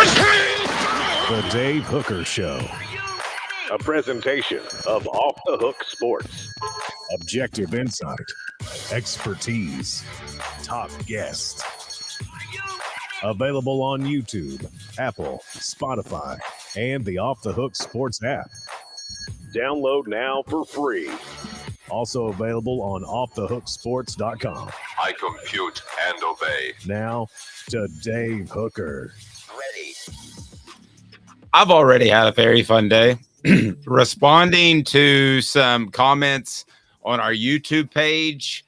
The Dave Hooker Show. A presentation of Off the Hook Sports. Objective insight, expertise, top guests. Available on YouTube, Apple, Spotify, and the Off the Hook Sports app. Download now for free. Also available on offthehooksports.com. I compute and obey. Now to Dave Hooker. Ready. I've already had a very fun day responding to some comments on our YouTube page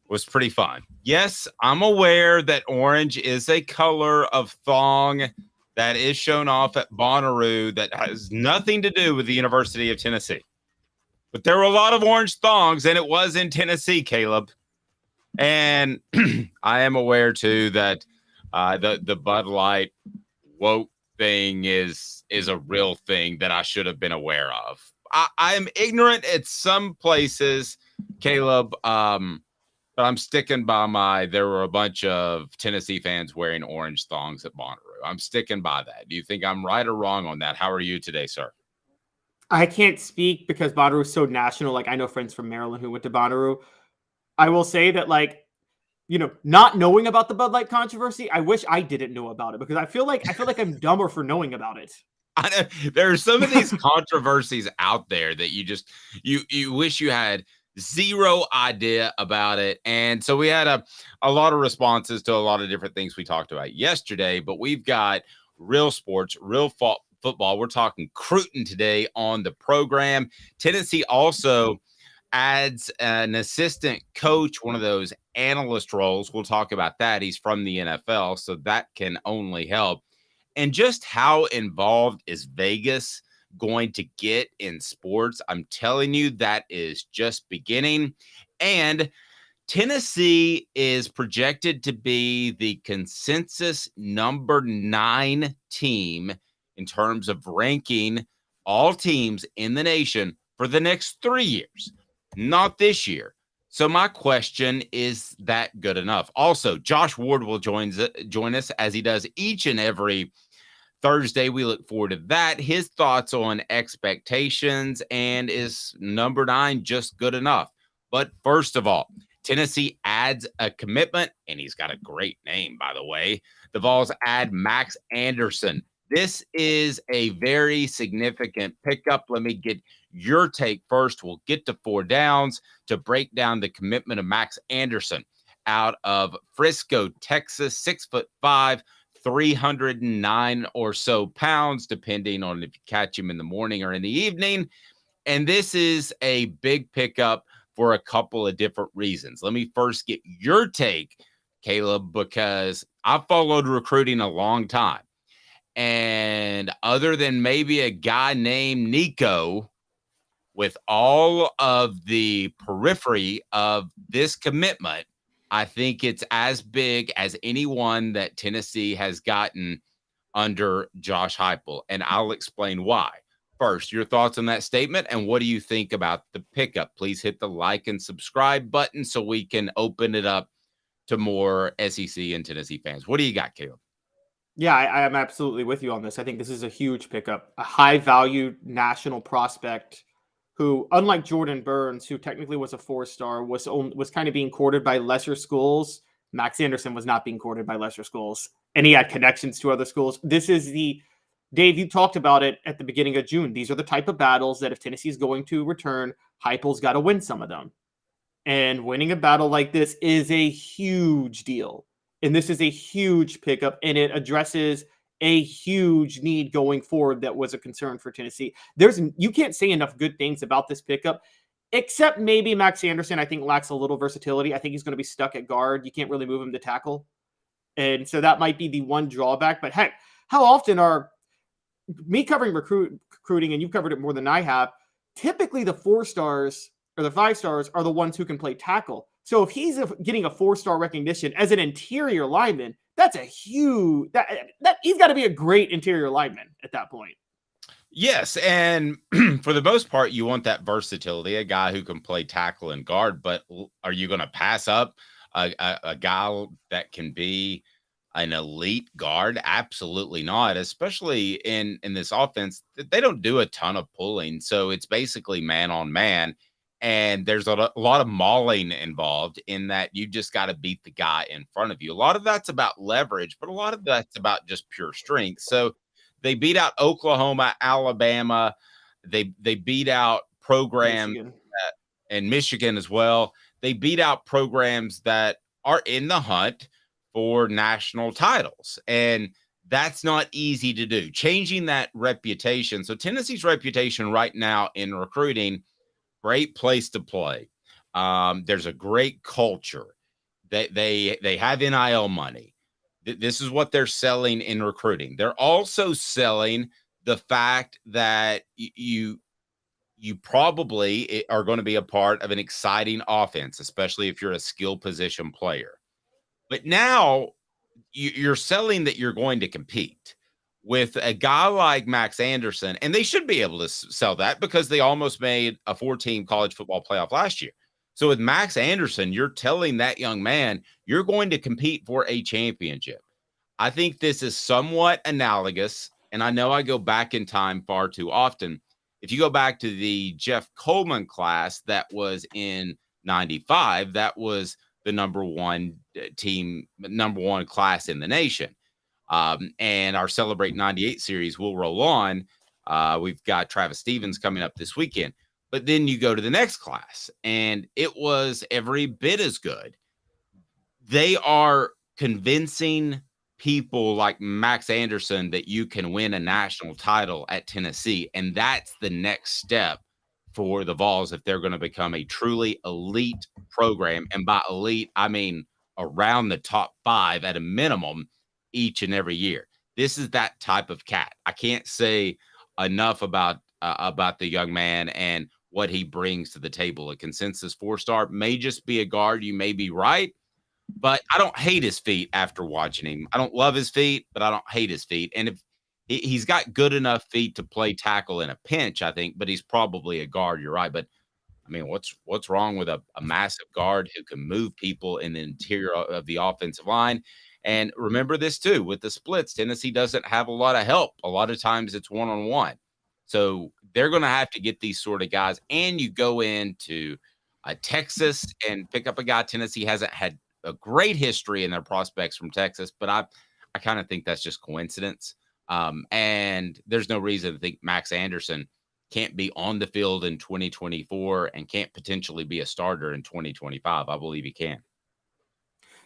was pretty fun. Yes, I'm aware that orange is a color of thong that is shown off at Bonnaroo that has nothing to do with the University of Tennessee. But there were a lot of orange thongs, and it was in Tennessee, Caleb. And I am aware, too, that the Bud Light woke thing is a real thing that I should have been aware of. I am ignorant at some places, Caleb, but I'm sticking by there were a bunch of Tennessee fans wearing orange thongs at Bonnaroo. I'm sticking by that. Do you think I'm right or wrong on that? How are you today, sir? I can't speak because Bonnaroo is so national. Like, I know friends from Maryland who went to Bonnaroo. I will say that, like, you know, not knowing about the Bud Light controversy, I wish I didn't know about it because I feel like I'm dumber for knowing about it. I know there are some of these controversies out there that you wish you had zero idea about it. And so we had a lot of responses to a lot of different things we talked about yesterday, but we've got real sports, real football. We're talking Cruton today on the program. Tennessee also adds an assistant coach, one of those analyst roles. We'll talk about that. He's from the NFL, so that can only help. And just how involved is Vegas going to get in sports? I'm telling you, that is just beginning. And Tennessee is projected to be the consensus number 9 team in terms of ranking all teams in the nation for the next 3 years, not this year. So my question, is that good enough? Also, Josh Ward will join us as he does each and every Thursday. We look forward to that. His thoughts on expectations, and is number 9 just good enough? But first of all, Tennessee adds a commitment, and he's got a great name, by the way. The Vols add Max Anderson. This is a very significant pickup. Let me get your take first. We'll get to 4 downs to break down the commitment of Max Anderson out of Frisco, Texas, 6'5", 309 or so pounds, depending on if you catch him in the morning or in the evening. And this is a big pickup for a couple of different reasons. Let me first get your take, Caleb, because I've followed recruiting a long time. And other than maybe a guy named Nico, with all of the periphery of this commitment, I think it's as big as anyone that Tennessee has gotten under Josh Heupel. And I'll explain why. First, your thoughts on that statement, and what do you think about the pickup? Please hit the like and subscribe button so we can open it up to more SEC and Tennessee fans. What do you got, Caleb? Yeah, I am absolutely with you on this. I think this is a huge pickup, a high-value national prospect who, unlike Jordan Burns, who technically was a 4-star, was kind of being courted by lesser schools. Max Anderson was not being courted by lesser schools, and he had connections to other schools. This is Dave, you talked about it at the beginning of June. These are the type of battles that if Tennessee is going to return, Heupel's got to win some of them. And winning a battle like this is a huge deal. And this is a huge pickup, and it addresses a huge need going forward that was a concern for Tennessee. You can't say enough good things about this pickup, except maybe Max Anderson, I think, lacks a little versatility. I think he's going to be stuck at guard. You can't really move him to tackle. And so that might be the one drawback. But heck, how often are me covering recruiting, and you've covered it more than I have, typically the 4-stars or the 5-stars are the ones who can play tackle. So if he's getting a 4-star recognition as an interior lineman, that's a huge that he's got to be a great interior lineman at that point. Yes, and for the most part, you want that versatility, a guy who can play tackle and guard. But are you going to pass up a guy that can be an elite guard? Absolutely not, especially in this offense. They don't do a ton of pulling, so it's basically man on man. And there's a lot of mauling involved in that you just got to beat the guy in front of you. A lot of that's about leverage, but a lot of that's about just pure strength. So they beat out Oklahoma, Alabama. They beat out programs Michigan. and Michigan as well. They beat out programs that are in the hunt for national titles. And that's not easy to do. Changing that reputation. So Tennessee's reputation right now in recruiting, great place to play. There's a great culture. They have NIL money. This is what they're selling in recruiting. They're also selling the fact that you probably are going to be a part of an exciting offense, especially if you're a skill position player. But now you're selling that you're going to compete with a guy like Max Anderson, and they should be able to sell that because they almost made a 4-team college football playoff last year. So with Max Anderson, you're telling that young man you're going to compete for a championship. I think this is somewhat analogous, and I know I go back in time far too often. If you go back to the Jeff Coleman class that was in 95, that was the number one class in the nation. And our Celebrate 98 series will roll on. We've got Travis Stevens coming up this weekend. But then you go to the next class, and it was every bit as good. They are convincing people like Max Anderson that you can win a national title at Tennessee. And that's the next step for the Vols if they're going to become a truly elite program. And by elite, I mean around the top 5 at a minimum each and every year. This is that type of cat. I can't say enough about the young man and what he brings to the table. A consensus 4-star may just be a guard. You may be right, but I don't hate his feet after watching him. I don't love his feet, but I don't hate his feet. And if he's got good enough feet to play tackle in a pinch, I think, but he's probably a guard. You're right. But I mean, what's wrong with a massive guard who can move people in the interior of the offensive line? And remember this too, with the splits, Tennessee doesn't have a lot of help. A lot of times it's one-on-one. So they're going to have to get these sort of guys. And you go into Texas and pick up a guy. Tennessee hasn't had a great history in their prospects from Texas, but I kind of think that's just coincidence. And there's no reason to think Max Anderson can't be on the field in 2024 and can't potentially be a starter in 2025. I believe he can.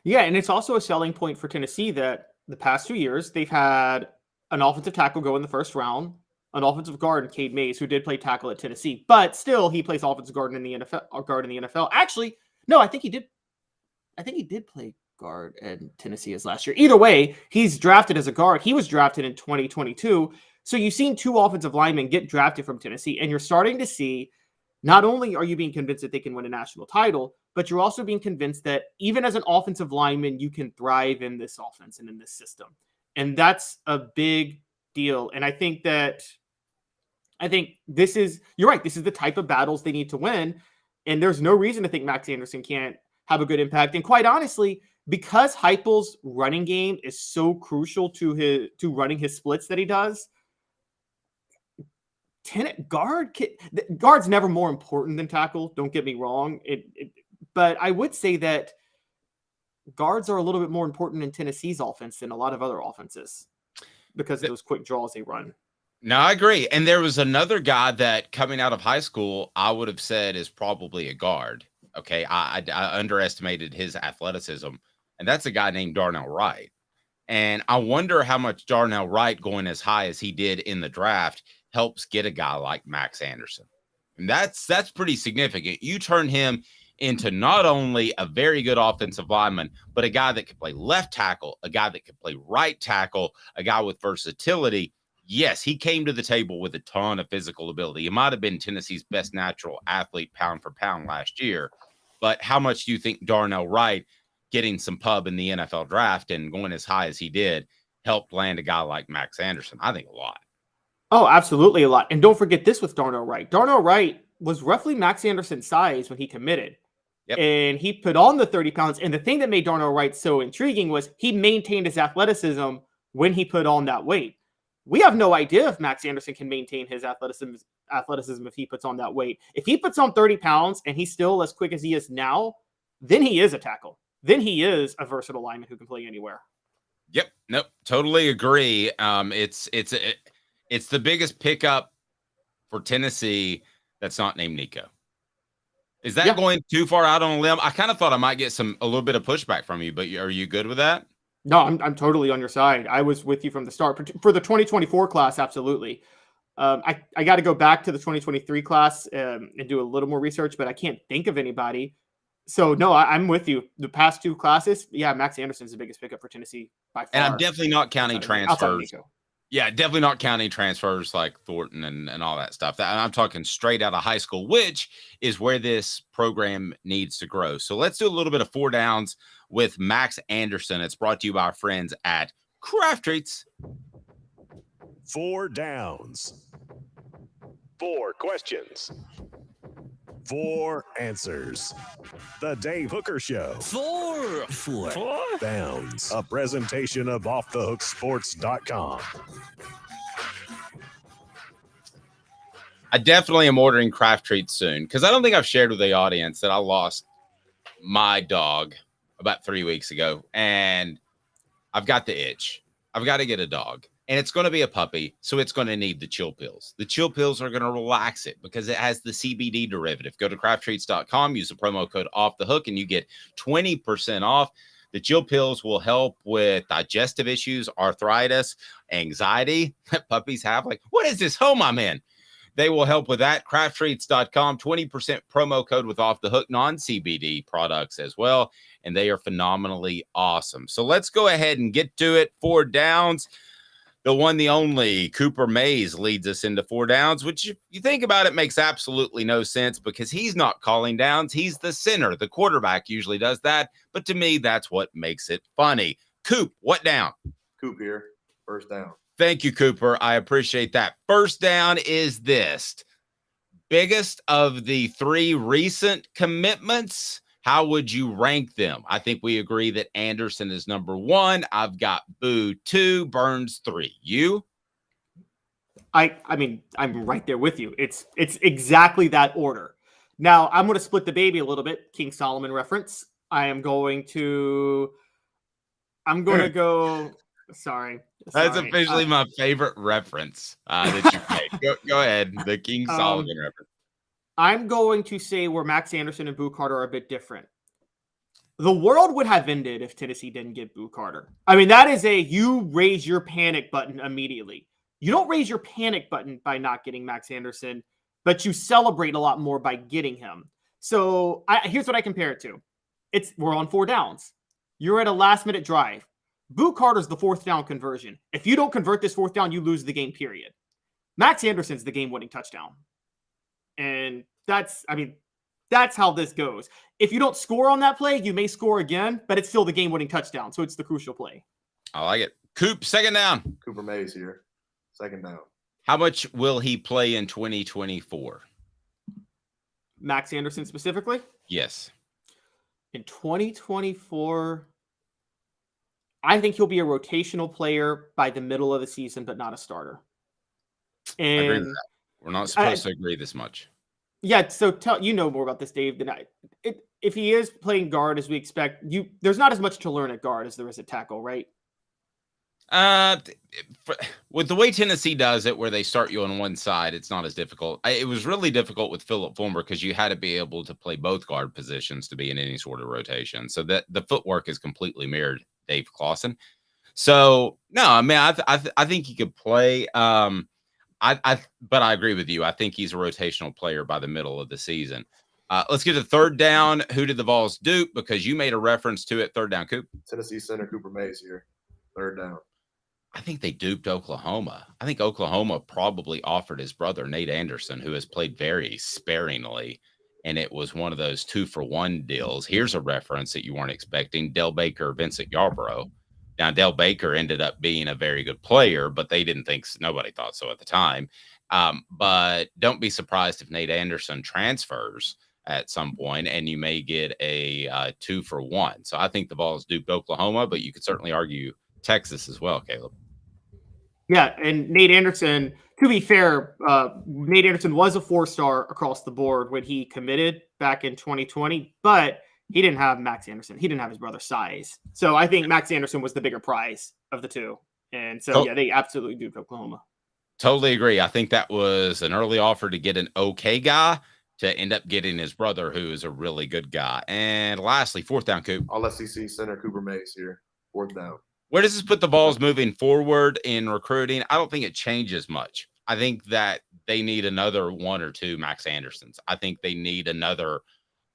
Yeah, and it's also a selling point for Tennessee that the past 2 years they've had an offensive tackle go in the first round, an offensive guard in Cade Mays, who did play tackle at Tennessee, but still he plays offensive guard in the NFL. Actually, no, I think he did play guard in Tennessee as last year. Either way, he's drafted as a guard. He was drafted in 2022. So you've seen 2 offensive linemen get drafted from Tennessee, and you're starting to see not only are you being convinced that they can win a national title, but you're also being convinced that even as an offensive lineman, you can thrive in this offense and in this system. And that's a big deal. And I think this is, you're right, this is the type of battles they need to win. And there's no reason to think Max Anderson can't have a good impact. And quite honestly, because Heupel's running game is so crucial to running his splits that he does, guard's never more important than tackle. Don't get me wrong. But I would say that guards are a little bit more important in Tennessee's offense than a lot of other offenses because of those quick draws they run. No, I agree. And there was another guy that coming out of high school, I would have said is probably a guard. Okay. I underestimated his athleticism, and that's a guy named Darnell Wright. And I wonder how much Darnell Wright going as high as he did in the draft helps get a guy like Max Anderson. And that's pretty significant. You turn him into not only a very good offensive lineman, but a guy that can play left tackle, a guy that can play right tackle, a guy with versatility. Yes, he came to the table with a ton of physical ability. He might have been Tennessee's best natural athlete pound for pound last year. But how much do you think Darnell Wright getting some pub in the NFL draft and going as high as he did helped land a guy like Max Anderson? I think a lot. Oh, absolutely a lot. And don't forget this with Darnell Wright. Darnell Wright was roughly Max Anderson's size when he committed. And he put on the 30 pounds. And the thing that made Darnell Wright so intriguing was he maintained his athleticism when he put on that weight. We have no idea if Max Anderson can maintain his athleticism if he puts on that weight. If he puts on 30 pounds and he's still as quick as he is now, then he is a tackle. Then he is a versatile lineman who can play anywhere. Yep. Nope. Totally agree. It's the biggest pickup for Tennessee that's not named Nico. Is that going too far out on a limb? I kind of thought I might get a little bit of pushback from you, but are you good with that? No, I'm totally on your side. I was with you from the start. For the 2024 class, absolutely. I got to go back to the 2023 class and do a little more research, but I can't think of anybody. So, no, I'm with you. The past two classes, Max Anderson's the biggest pickup for Tennessee by far. And I'm definitely not counting transfers. Yeah, definitely not counting transfers like Thornton and all that stuff. I'm talking straight out of high school, which is where this program needs to grow. So let's do a little bit of 4 downs with Max Anderson. It's brought to you by our friends at Craft Treats. 4 downs. 4 questions. 4 answers. The Dave Hooker Show. 4 downs. A presentation of offthehooksports.com. I definitely am ordering Craft Treats soon because I don't think I've shared with the audience that I lost my dog about 3 weeks ago, and I've got the itch. I've got to get a dog. And it's going to be a puppy, so it's going to need the chill pills. The chill pills are going to relax it because it has the CBD derivative. Go to crafttreats.com, use the promo code OFFTHEHOOK, and you get 20% off. The chill pills will help with digestive issues, arthritis, anxiety that puppies have. Like, what is this home I'm in? They will help with that. Crafttreats.com, 20% promo code with Off the Hook, non-CBD products as well. And they are phenomenally awesome. So let's go ahead and get to it. 4 downs. The one, the only, Cooper Mays leads us into 4 downs, which if you think about it makes absolutely no sense because he's not calling downs. He's the center. The quarterback usually does that. But to me, that's what makes it funny. Coop, what down? Coop here. First down. Thank you, Cooper. I appreciate that. First down is this. Biggest of the 3 recent commitments. How would you rank them? I think we agree that Anderson is number 1. I've got Boo 2, Burns 3. You? I mean, I'm right there with you. It's exactly that order. Now, I'm going to split the baby a little bit. King Solomon reference. I'm going to go. Sorry. That's officially my favorite reference that you made. Go ahead. The King Solomon reference. I'm going to say where Max Anderson and Boo Carter are a bit different. The world would have ended if Tennessee didn't get Boo Carter. I mean, that is you raise your panic button immediately. You don't raise your panic button by not getting Max Anderson, but you celebrate a lot more by getting him. So here's what I compare it to. We're on 4 downs. You're at a last-minute drive. Boo Carter's the 4th down conversion. If you don't convert this 4th down, you lose the game, period. Max Anderson's the game-winning touchdown. And that's how this goes. If you don't score on that play, you may score again, but it's still the game-winning touchdown. So it's the crucial play. I like it. Coop, 2nd down. Cooper Mays here. 2nd down. How much will he play in 2024? Max Anderson specifically? Yes. In 2024, I think he'll be a rotational player by the middle of the season, but not a starter. And I agree with that. We're not supposed to agree this much. Yeah, so you know more about this, Dave, than I. If he is playing guard as we expect, there's not as much to learn at guard as there is at tackle, right? With the way Tennessee does it, where they start you on one side, it's not as difficult. It was really difficult with Philip Fulmer because you had to be able to play both guard positions to be in any sort of rotation. So that the footwork is completely mirrored Dave Clawson. So no, I mean, I think he could play. But I agree with you. I think he's a rotational player by the middle of the season. Let's get to 3rd down. Who did the Vols dupe? Because you made a reference to it. 3rd down, Coop. Tennessee center Cooper Mays here. 3rd down. I think they duped Oklahoma. I think Oklahoma probably offered his brother, Nate Anderson, who has played very sparingly, and it was one of those 2-for-1 deals. Here's a reference that you weren't expecting. Del Baker, Vincent Yarborough. Now, Del Baker ended up being a very good player, but they didn't think – nobody thought so at the time. But don't be surprised if Nate Anderson transfers at some point, and you may get a 2-for-1. So I think the Vols duped Oklahoma, but you could certainly argue Texas as well, Caleb. Yeah, and Nate Anderson, to be fair, Nate Anderson was a 4-star across the board when he committed back in 2020, but he didn't have Max Anderson. He didn't have his brother Size. So I think Max Anderson was the bigger prize of the two. And so, yeah, they absolutely duped Oklahoma. Totally agree. I think that was an early offer to get an okay guy to end up getting his brother, who is a really good guy. And lastly, 4th down, Coop. All SEC center Cooper Mays here. 4th down. Where does this put the Vols moving forward in recruiting? I don't think it changes much. I think that they need another 1 or 2 Max Andersons. I think they need another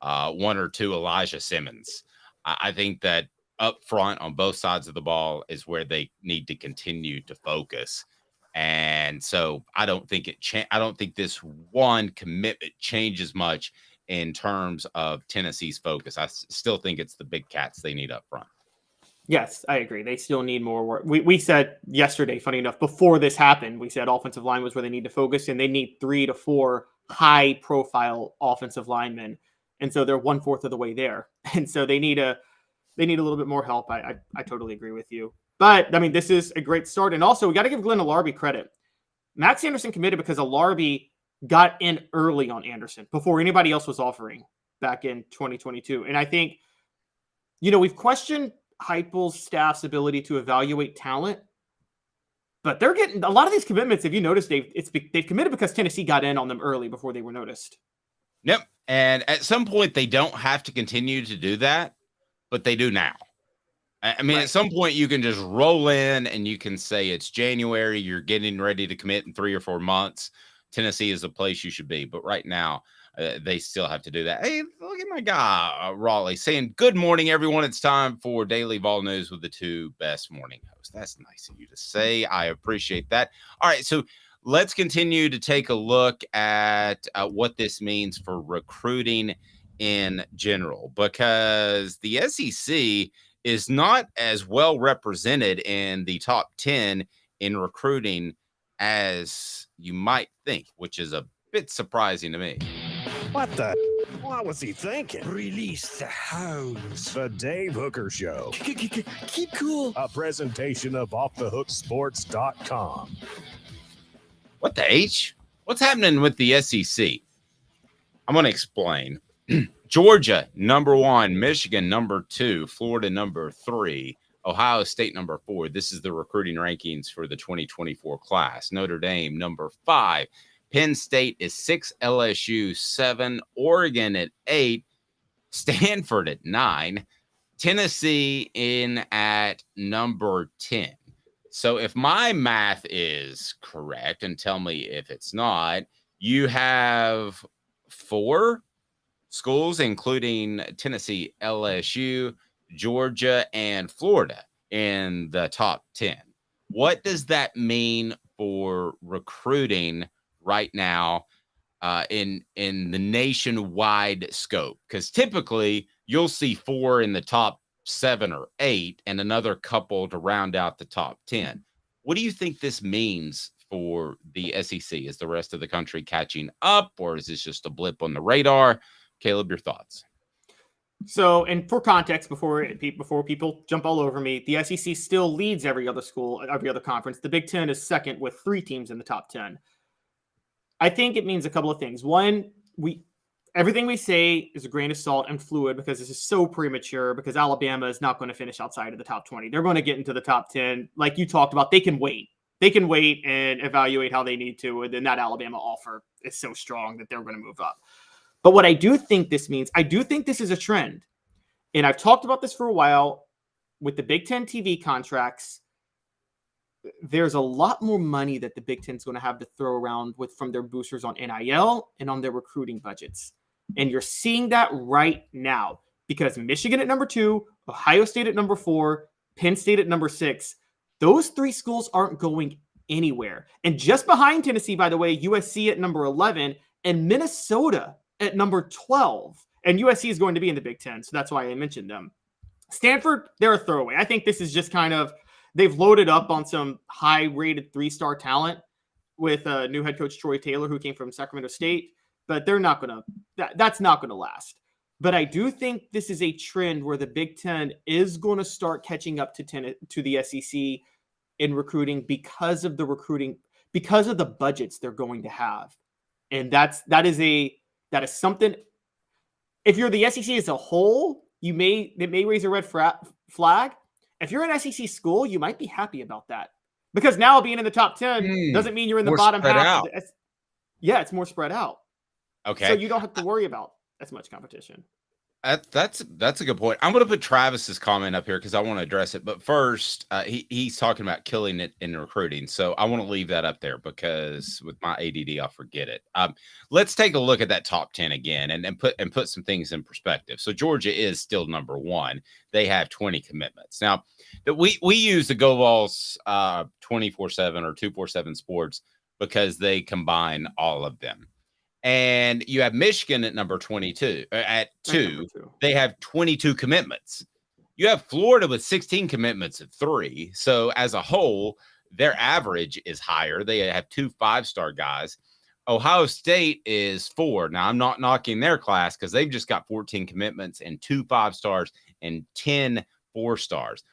1 or 2 Elijah Simmons. I think that up front on both sides of the ball is where they need to continue to focus. And so I don't think I don't think this one commitment changes much in terms of Tennessee's focus. I still think it's the big cats they need up front. Yes, I agree. They still need more work. We said yesterday, funny enough, before this happened, we said offensive line was where they need to focus, and they need 3 to 4 high-profile offensive linemen. And so they're 1/4 of the way there. And so they need a little bit more help. I totally agree with you. But, I mean, this is a great start. And also, we got to give Glenn Alarby credit. Max Anderson committed because Alarby got in early on Anderson before anybody else was offering back in 2022. And I think, we've questioned Heupel's staff's ability to evaluate talent, but they're getting a lot of these commitments. If you notice, they've committed because Tennessee got in on them early before they were noticed. Yep. And at some point, they don't have to continue to do that, but they do now. I mean, At some point, you can just roll in and you can say it's January. You're getting ready to commit in 3 or 4 months. Tennessee is the place you should be. But right now, they still have to do that. Hey, look at my guy, Raleigh, saying, good morning, everyone. It's time for Daily Vol News with the 2 best morning hosts. That's nice of you to say. I appreciate that. All right, so let's continue to take a look at what this means for recruiting in general, because the SEC is not as well represented in the top 10 in recruiting as you might think, which is a bit surprising to me. What the? What was he thinking? Release the hounds. The Dave Hooker Show. Keep cool. A presentation of offthehooksports.com. What the H? What's happening with the SEC? I'm going to explain. Georgia, number 1. Michigan, number 2. Florida, number 3. Ohio State, number 4. This is the recruiting rankings for the 2024 class. Notre Dame, number 5. Penn State is 6, LSU 7, Oregon at 8, Stanford at 9, Tennessee in at number 10. So if my math is correct, and tell me if it's not, you have 4 schools, including Tennessee, LSU, Georgia, and Florida in the top 10. What does that mean for recruiting right now in the nationwide scope? Because typically you'll see 4 in the top 7 or 8 and another couple to round out the top 10. What do you think this means for the SEC? Is the rest of the country catching up, or is this just a blip on the radar? Caleb, your thoughts. So, and for context, before people jump all over me, the SEC still leads every other conference. The Big Ten is second with 3 teams in the top 10. I think it means a couple of things. One, everything we say is a grain of salt and fluid because this is so premature, because Alabama is not going to finish outside of the top 20. They're going to get into the top 10. Like you talked about, they can wait. They can wait and evaluate how they need to. And then that Alabama offer is so strong that they're going to move up. But what I do think this means, I do think this is a trend. And I've talked about this for a while with the Big Ten TV contracts. There's a lot more money that the Big Ten is going to have to throw around from their boosters on NIL and on their recruiting budgets. And you're seeing that right now because Michigan at number 2, Ohio State at number 4, Penn State at number 6, those 3 schools aren't going anywhere. And just behind Tennessee, by the way, USC at number 11 and Minnesota at number 12. And USC is going to be in the Big Ten, so that's why I mentioned them. Stanford, they're a throwaway. I think this is just kind of, they've loaded up on some high-rated 3-star talent with new head coach Troy Taylor, who came from Sacramento State. but they're not going to, that's not going to last. But I do think this is a trend where the Big Ten is going to start catching up to the SEC in recruiting because of the budgets they're going to have. And that is something. If you're the SEC as a whole, it may raise a red flag. If you're an SEC school, you might be happy about that, because now being in the top 10 doesn't mean you're in the bottom half. Yeah, it's more spread out. Okay. So you don't have to worry about as much competition. That's a good point. I'm going to put Travis's comment up here because I want to address it. But first, he's talking about killing it in recruiting. So I want to leave that up there because with my ADD, I'll forget it. Let's take a look at that top 10 again and put some things in perspective. So Georgia is still number 1. They have 20 commitments. Now, we use the Go Vols 24/7 or 247 Sports because they combine all of them. And you have Michigan at number 22. At 2, they have 22 commitments. You have Florida with 16 commitments at 3. So as a whole, their average is higher. They have 2 5-star guys. Ohio State is 4. Now, I'm not knocking their class because they've just got 14 commitments and 2 5-stars and 10 4-stars.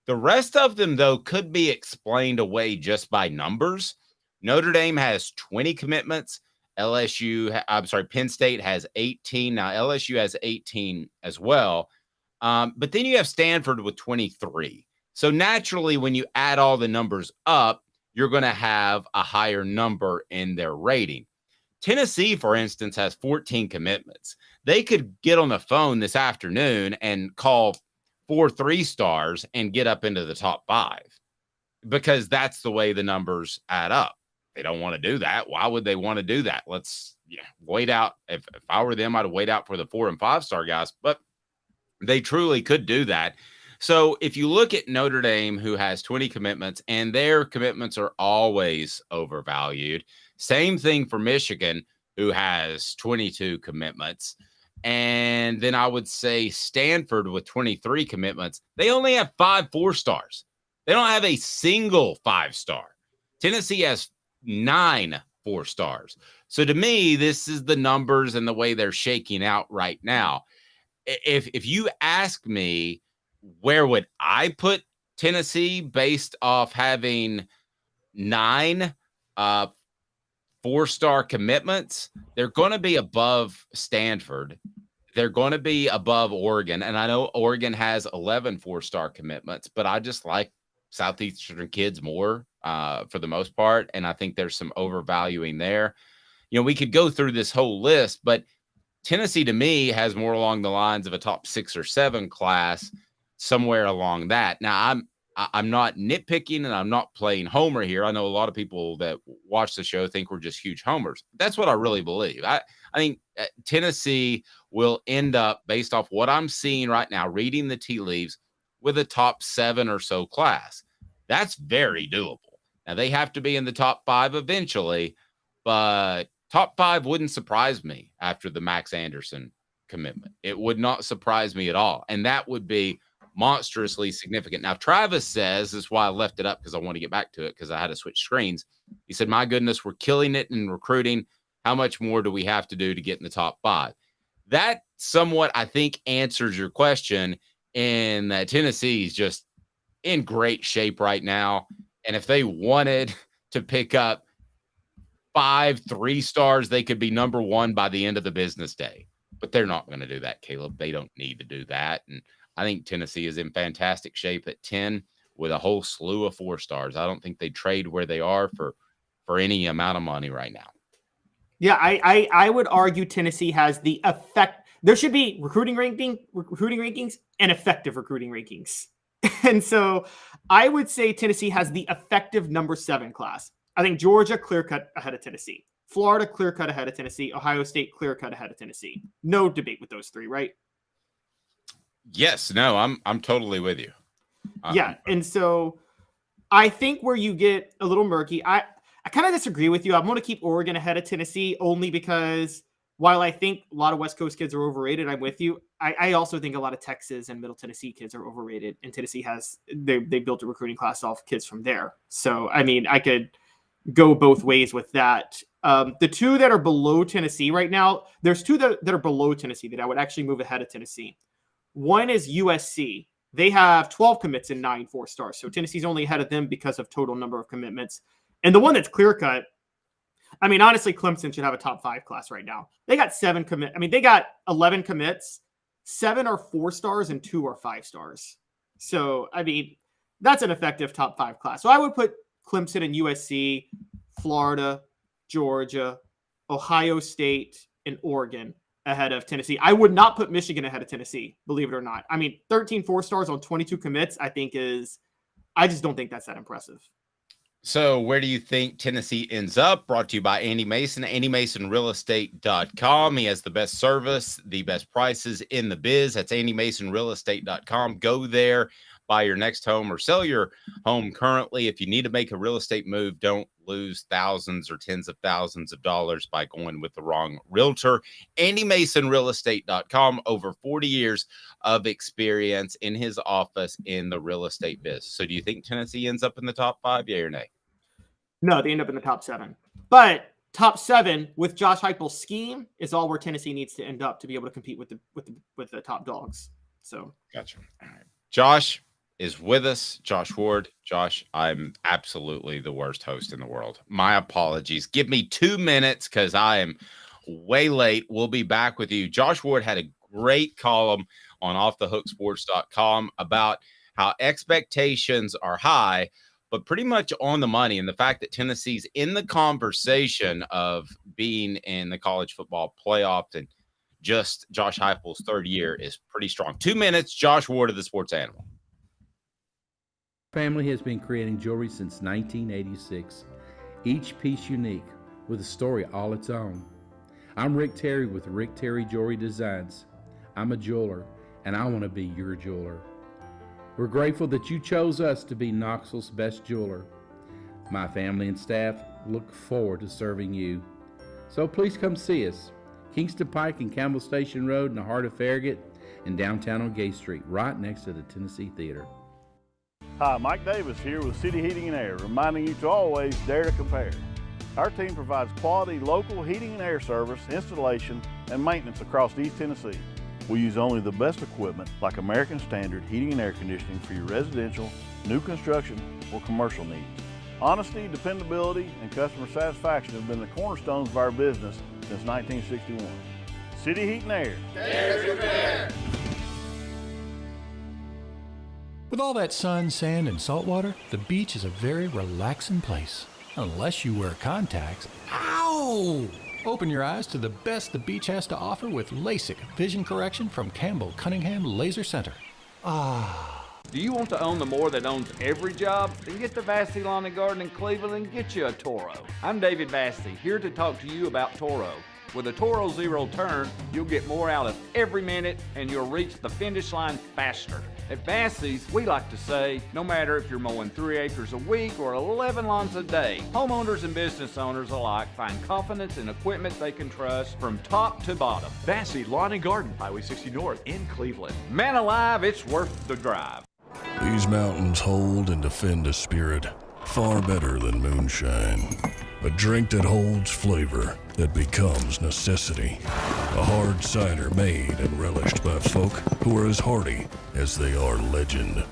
The rest of them, though, could be explained away just by numbers. Notre Dame has 20 commitments. Penn State has 18. Now, LSU has 18 as well. But then you have Stanford with 23. So naturally, when you add all the numbers up, you're going to have a higher number in their rating. Tennessee, for instance, has 14 commitments. They could get on the phone this afternoon and call 4 3-stars and get up into the top 5 because that's the way the numbers add up. They don't want to do that. Why would they want to do that? Let's wait out. If I were them, I'd wait out for the 4 and 5-star guys, but they truly could do that. So if you look at Notre Dame, who has 20 commitments, and their commitments are always overvalued. Same thing for Michigan, who has 22 commitments. And then I would say Stanford with 23 commitments. They only have 5 4-stars. They don't have a single 5-star. Tennessee has 9 4-stars. So to me, this is the numbers and the way they're shaking out right now. If you ask me, where would I put Tennessee based off having 9 4-star commitments? They're going to be above Stanford. They're going to be above Oregon. And I know Oregon has 11 4-star commitments, but I just like Southeastern kids more for the most part. And I think there's some overvaluing there. We could go through this whole list, but Tennessee to me has more along the lines of a top 6 or 7 class, somewhere along that. Now I'm not nitpicking and I'm not playing homer here. I know a lot of people that watch the show think we're just huge homers. That's what I really believe. I think Tennessee will end up, based off what I'm seeing right now, reading the tea leaves, with a top 7 or so class. That's very doable. Now, they have to be in the top 5 eventually, but top 5 wouldn't surprise me after the Max Anderson commitment. It would not surprise me at all. And that would be monstrously significant. Now, Travis says, this is why I left it up because I want to get back to it because I had to switch screens. He said, my goodness, we're killing it in recruiting. How much more do we have to do to get in the top 5? That somewhat, I think, answers your question. And Tennessee is just in great shape right now. And if they wanted to pick up 5 3-stars, they could be number 1 by the end of the business day. But they're not going to do that, Caleb. They don't need to do that. And I think Tennessee is in fantastic shape at 10 with a whole slew of 4-stars. I don't think they trade where they are for any amount of money right now. Yeah, I would argue Tennessee has the effect. There should be recruiting rankings and effective recruiting rankings. And so I would say Tennessee has the effective number 7 class. I think Georgia clear-cut ahead of Tennessee. Florida clear-cut ahead of Tennessee. Ohio State clear-cut ahead of Tennessee. No debate with those 3, right? Yes. No, I'm totally with you. Yeah. And so I think where you get a little murky, I kind of disagree with you. I'm going to keep Oregon ahead of Tennessee only because while I think a lot of West Coast kids are overrated, I'm with you. I also think a lot of Texas and Middle Tennessee kids are overrated, and Tennessee they built a recruiting class off kids from there. So, I mean, I could go both ways with that. The two that are below Tennessee right now, there's two that are below Tennessee that I would actually move ahead of Tennessee. One is USC. They have 12 commits and 9 4-stars. So Tennessee's only ahead of them because of total number of commitments. And the one that's clear cut, I mean, honestly, Clemson should have a top 5 class right now. They got 7 commits. I mean, they got 11 commits. 7 are 4-stars and 2 are 5-stars. So, I mean, that's an effective top 5 class. So I would put Clemson and USC, Florida, Georgia, Ohio State, and Oregon ahead of Tennessee. I would not put Michigan ahead of Tennessee, believe it or not. I mean, 13 4-stars on 22 commits, I just don't think that's that impressive. So where do you think Tennessee ends up? Brought to you by Andy Mason, AndyMasonRealEstate.com. He has the best service, the best prices in the biz. That's AndyMasonRealEstate.com. Go there, buy your next home or sell your home currently. If you need to make a real estate move, don't lose thousands or tens of thousands of dollars by going with the wrong realtor. AndyMasonRealEstate.com. Over 40 years of experience in his office in the real estate biz. So do you think Tennessee ends up in the top 5, yay or nay? No, they end up in the top 7. But top 7 with Josh Heupel's scheme is all where Tennessee needs to end up to be able to compete with the top dogs. So gotcha. All right. Josh is with us. Josh Ward. Josh, I'm absolutely the worst host in the world. My apologies. Give me 2 minutes because I am way late. We'll be back with you. Josh Ward had a great column on offthehooksports.com about how expectations are high, but pretty much on the money. And the fact that Tennessee's in the conversation of being in the college football playoff and just Josh Heupel's 3rd year is pretty strong. 2 minutes, Josh Ward of the Sports Animal. Family has been creating jewelry since 1986, each piece unique with a story all its own. I'm Rick Terry with Rick Terry Jewelry Designs. I'm a jeweler, and I want to be your jeweler. We're grateful that you chose us to be Knoxville's best jeweler. My family and staff look forward to serving you. So please come see us. Kingston Pike and Campbell Station Road in the heart of Farragut and downtown on Gay Street, right next to the Tennessee Theater. Hi, Mike Davis here with City Heating and Air, reminding you to always dare to compare. Our team provides quality local heating and air service, installation, and maintenance across East Tennessee. We use only the best equipment like American Standard heating and air conditioning for your residential, new construction, or commercial needs. Honesty, dependability, and customer satisfaction have been the cornerstones of our business since 1961. City Heat and Air. Dare to compare. With all that sun, sand, and salt water, the beach is a very relaxing place. Unless you wear contacts. Ow! Open your eyes to the best the beach has to offer with LASIK vision correction from Campbell Cunningham Laser Center. Ah. Do you want to own the more that owns every job? Then get to Vassey Lawn and Garden in Cleveland and get you a Toro. I'm David Vassey, here to talk to you about Toro. With a Toro Zero Turn, you'll get more out of every minute and you'll reach the finish line faster. At Vassey's, we like to say, no matter if you're mowing 3 acres a week or 11 lawns a day, homeowners and business owners alike find confidence in equipment they can trust from top to bottom. Vassey Lawn and Garden, Highway 60 North in Cleveland. Man alive, it's worth the drive. These mountains hold and defend a spirit far better than moonshine. A drink that holds flavor that becomes necessity. A hard cider made and relished by folk who are as hearty as they are legend.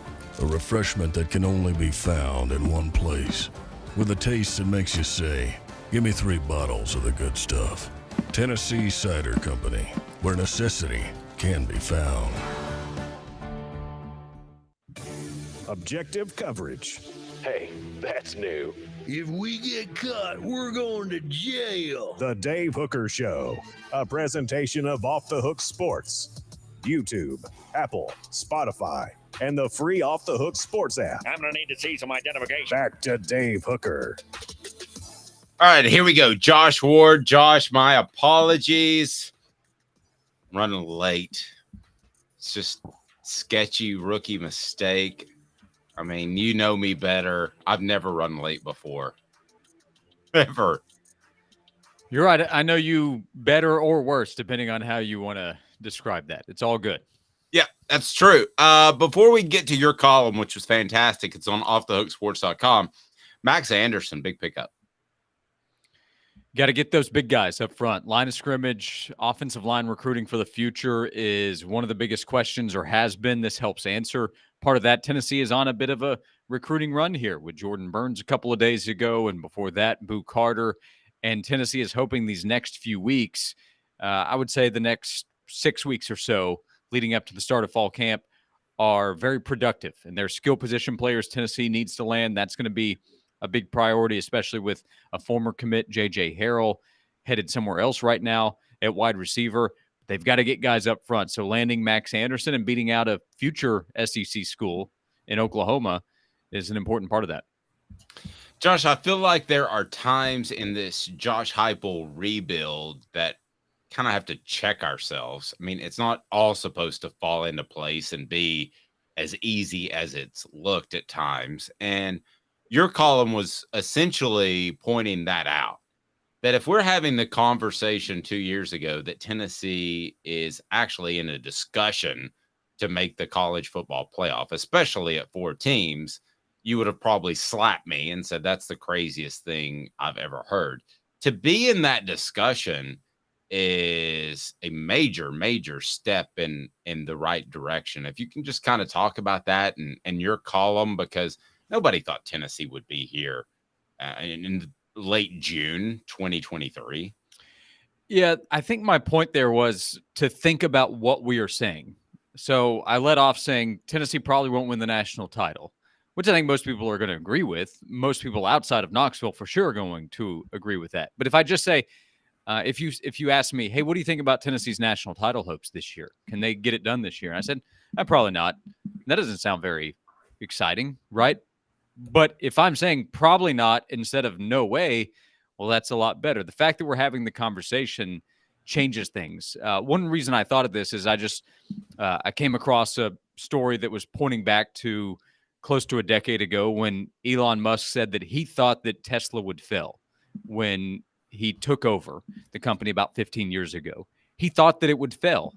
A refreshment that can only be found in one place. With a taste that makes you say, give me 3 bottles of the good stuff. Tennessee Cider Company, where necessity can be found. Objective coverage. Hey, that's new. If we get caught, we're going to jail. The Dave Hooker Show, a presentation of Off the Hook Sports. YouTube, Apple, Spotify, and the free Off the Hook Sports app. I'm going to need to see some identification. Back to Dave Hooker. All right, here we go. Josh Ward. Josh, my apologies. I'm running late. It's just sketchy rookie mistake. I mean, you know me better. I've never run late before. Ever. You're right. I know you better or worse, depending on how you want to describe that. It's all good. Yeah, that's true. Before we get to your column, which was fantastic, it's on offthehooksports.com. Max Anderson, big pickup. Got to get those big guys up front. Line of scrimmage, offensive line recruiting for the future is one of the biggest questions, or has been. This helps answer part of that. Tennessee is on a bit of a recruiting run here with Jordan Burns a couple of days ago, and before that, Boo Carter. And Tennessee is hoping these next few weeks, I would say the next 6 weeks or so leading up to the start of fall camp, are very productive. And their skill position players Tennessee needs to land. That's going to be a big priority, especially with a former commit, J.J. Harrell, headed somewhere else right now at wide receiver. They've got to get guys up front. So landing Max Anderson and beating out a future SEC school in Oklahoma is an important part of that. Josh, I feel like there are times in this Josh Heupel rebuild that kind of have to check ourselves. I mean, it's not all supposed to fall into place and be as easy as it's looked at times. And your column was essentially pointing that out, that if we're having the conversation 2 years ago that Tennessee is actually in a discussion to make the college football playoff, especially at 4 teams, you would have probably slapped me and said, that's the craziest thing I've ever heard. To be in that discussion is a major, major step in the right direction. If you can just kind of talk about that and your column, because nobody thought Tennessee would be here in late June 2023. Yeah, I think my point there was to think about what we are saying. So I led off saying Tennessee probably won't win the national title, which I think most people are going to agree with. Most people outside of Knoxville for sure are going to agree with that. But if I just say, if you ask me, hey, what do you think about Tennessee's national title hopes this year? Can they get it done this year? And I said, probably not. That doesn't sound very exciting, right? But if I'm saying probably not instead of no way, well, that's a lot better. The fact that we're having the conversation changes things. One reason I thought of this is I came across a story that was pointing back to close to a decade ago when Elon Musk said that he thought that Tesla would fail when he took over the company about 15 years ago. He thought that it would fail.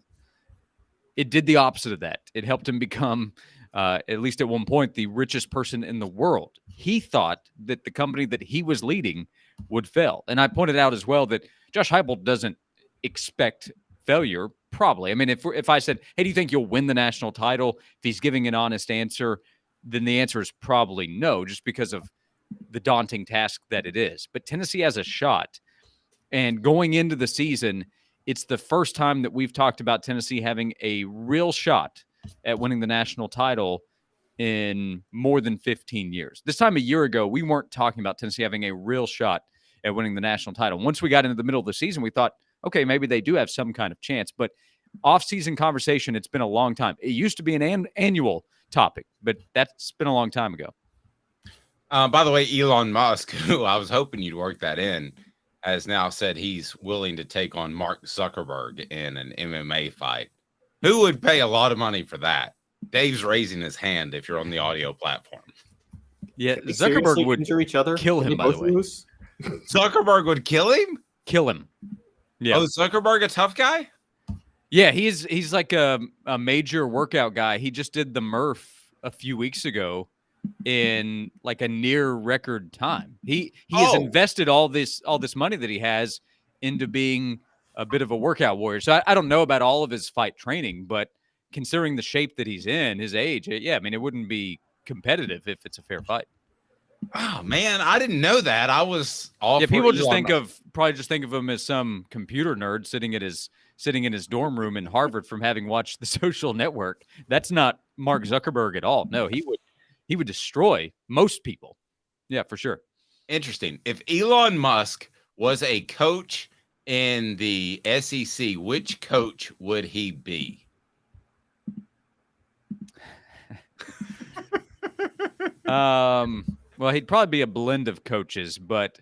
It did the opposite of that. It helped him become, at least at one point, the richest person in the world. He thought that the company that he was leading would fail. And I pointed out as well that Josh Heupel doesn't expect failure, probably. I mean, if I said, hey, do you think you'll win the national title? If he's giving an honest answer, then the answer is probably no, just because of the daunting task that it is. But Tennessee has a shot. And going into the season, it's the first time that we've talked about Tennessee having a real shot at winning the national title in more than 15 years. This time a year ago, we weren't talking about Tennessee having a real shot at winning the national title. Once we got into the middle of the season, we thought, okay, maybe they do have some kind of chance. But off-season conversation, it's been a long time. It used to be an annual topic, but that's been a long time ago. By the way, Elon Musk, who I was hoping you'd work that in, has now said he's willing to take on Mark Zuckerberg in an MMA fight. Who would pay a lot of money for that? Dave's raising his hand if you're on the audio platform. Yeah, Zuckerberg would injure each other. Kill him, by the way. Zuckerberg would kill him? Kill him. Yeah. Oh, Zuckerberg a tough guy? Yeah, he's like a major workout guy. He just did the Murph a few weeks ago in like a near record time. He has invested all this money that he has into being a bit of a workout warrior. So I don't know about all of his fight training, but considering the shape that he's in, his age, yeah, I mean, it wouldn't be competitive if it's a fair fight. Oh man, I didn't know that. I was all people just think of him as some computer nerd sitting in his dorm room in Harvard from having watched The Social Network. That's not Mark Zuckerberg at all. No, he would destroy most people. Yeah, for sure. Interesting. If Elon Musk was a coach in the SEC, which coach would he be? Well, he'd probably be a blend of coaches, but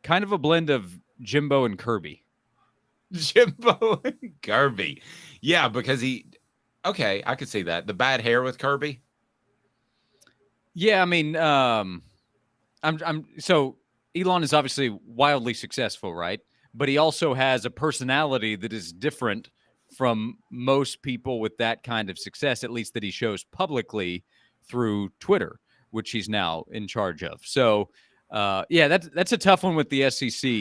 kind of a blend of Jimbo and Kirby. Jimbo and Kirby. Yeah, because I could see that. The bad hair with Kirby. Yeah, I mean, so Elon is obviously wildly successful, right? But he also has a personality that is different from most people with that kind of success, at least that he shows publicly through Twitter, which he's now in charge of. So, yeah, that's a tough one with the SEC.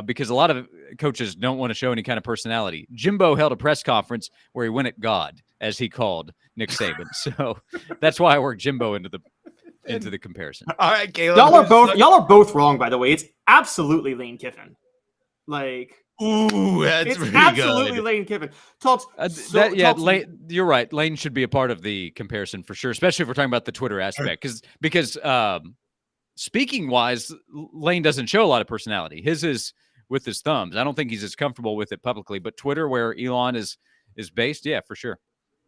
because a lot of coaches don't want to show any kind of personality. Jimbo held a press conference where he went at God, as he called Nick Saban. So that's why I worked Jimbo into the comparison. All right, Caleb. Y'all are both wrong, by the way. It's absolutely Lane Kiffin. Like, ooh, that's it's pretty absolutely good. Lane Kiffin. Talks. Lane, you're right. Lane should be a part of the comparison for sure, especially if we're talking about the Twitter aspect. Because speaking wise, Lane doesn't show a lot of personality. His is with his thumbs. I don't think he's as comfortable with it publicly. But Twitter, where Elon is based, yeah, for sure.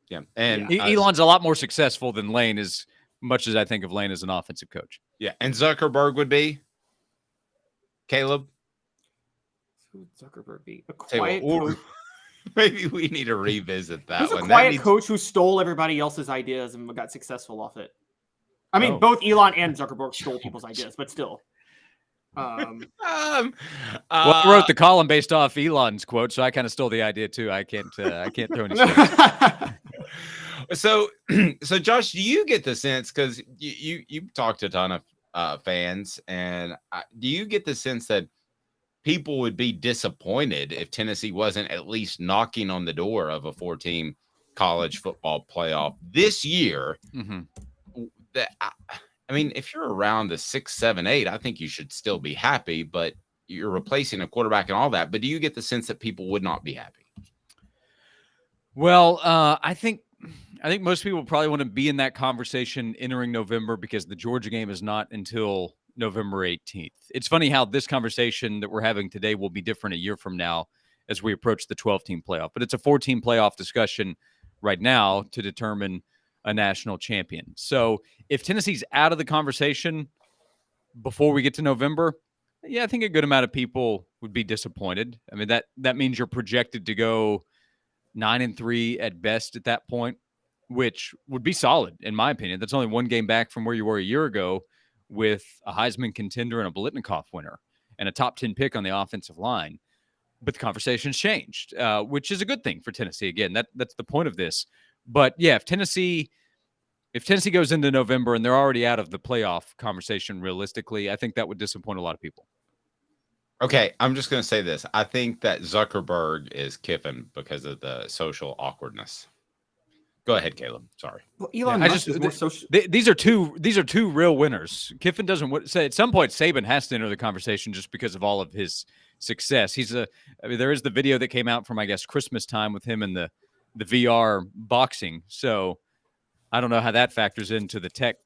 Yeah, and Elon's a lot more successful than Lane, as much as I think of Lane as an offensive coach. Yeah, and Zuckerberg would be Caleb. Who would Zuckerberg be? A quiet coach. Maybe we need to revisit that. Who's a quiet coach who stole everybody else's ideas and got successful off it? I mean, Oh. both Elon and Zuckerberg stole people's ideas, but still. Well, I wrote the column based off Elon's quote, so I kind of stole the idea too. I can't throw any stones. So Josh, do you get the sense, because you talked to a ton of fans, and do you get the sense that people would be disappointed if Tennessee wasn't at least knocking on the door of a 4-team college football playoff this year? Mm-hmm. I mean, if you're around the 6, 7, 8, I think you should still be happy, but you're replacing a quarterback and all that. But do you get the sense that people would not be happy? Well, I think most people probably want to be in that conversation entering November, because the Georgia game is not until November 18th. It's funny how this conversation that we're having today will be different a year from now as we approach the 12-team playoff. But it's a 4-team playoff discussion right now to determine a national champion. So if Tennessee's out of the conversation before we get to November, yeah, I think a good amount of people would be disappointed. I mean, that means you're projected to go 9-3 at best at that point, which would be solid, in my opinion. That's only one game back from where you were a year ago, with a Heisman contender and a Biletnikoff winner and a top 10 pick on the offensive line. But the conversation's changed, which is a good thing for Tennessee. Again, that's the point of this. But yeah, if Tennessee goes into November and they're already out of the playoff conversation, realistically, I think that would disappoint a lot of people. Okay, I'm just going to say this. I think that Zuckerberg is Kiffin because of the social awkwardness. Go ahead, Caleb. Sorry. Well, Elon Musk is more social. These are two real winners. Kiffin doesn't say at some point Saban has to enter the conversation just because of all of his success. There is the video that came out from, I guess, Christmas time with him in the VR boxing. So I don't know how that factors into the tech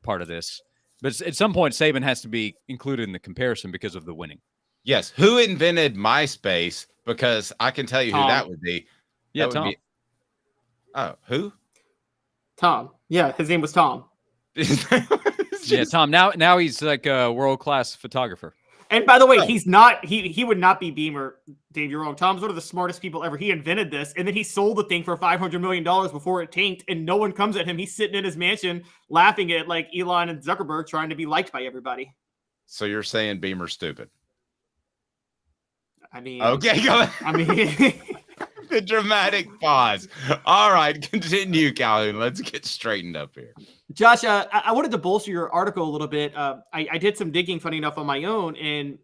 part of this. But at some point, Saban has to be included in the comparison because of the winning. Yes. Who invented MySpace? Because I can tell you who that would be. Yeah, that Tom. would be... Oh, who? Tom. Yeah, his name was Tom. Yeah, Tom. Now he's like a world-class photographer. And by the way, he's not. He would not be Beamer. Dave, you're wrong. Tom's one of the smartest people ever. He invented this, and then he sold the thing for $500 million before it tanked, and no one comes at him. He's sitting in his mansion laughing at like Elon and Zuckerberg trying to be liked by everybody. So you're saying Beamer's stupid? I mean, okay, go ahead. I mean, the dramatic pause. All right, continue, Calhoun. Let's get straightened up here. Josh, I wanted to bolster your article a little bit. I did some digging, funny enough, on my own. And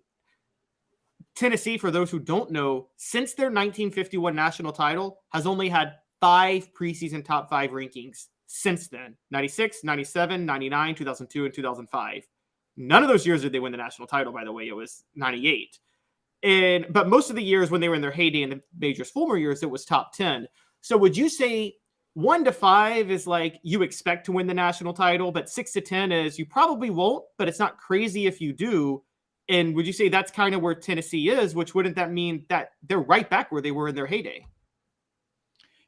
Tennessee, for those who don't know, since their 1951 national title, has only had 5 preseason top 5 rankings since then. 96, 97, 99, 2002, and 2005. None of those years did they win the national title, by the way. It was 98. But most of the years when they were in their heyday in the majors former years, it was top 10. So would you say 1 to 5 is like you expect to win the national title, but 6 to 10 is you probably won't, but it's not crazy if you do? And would you say that's kind of where Tennessee is, which wouldn't that mean that they're right back where they were in their heyday?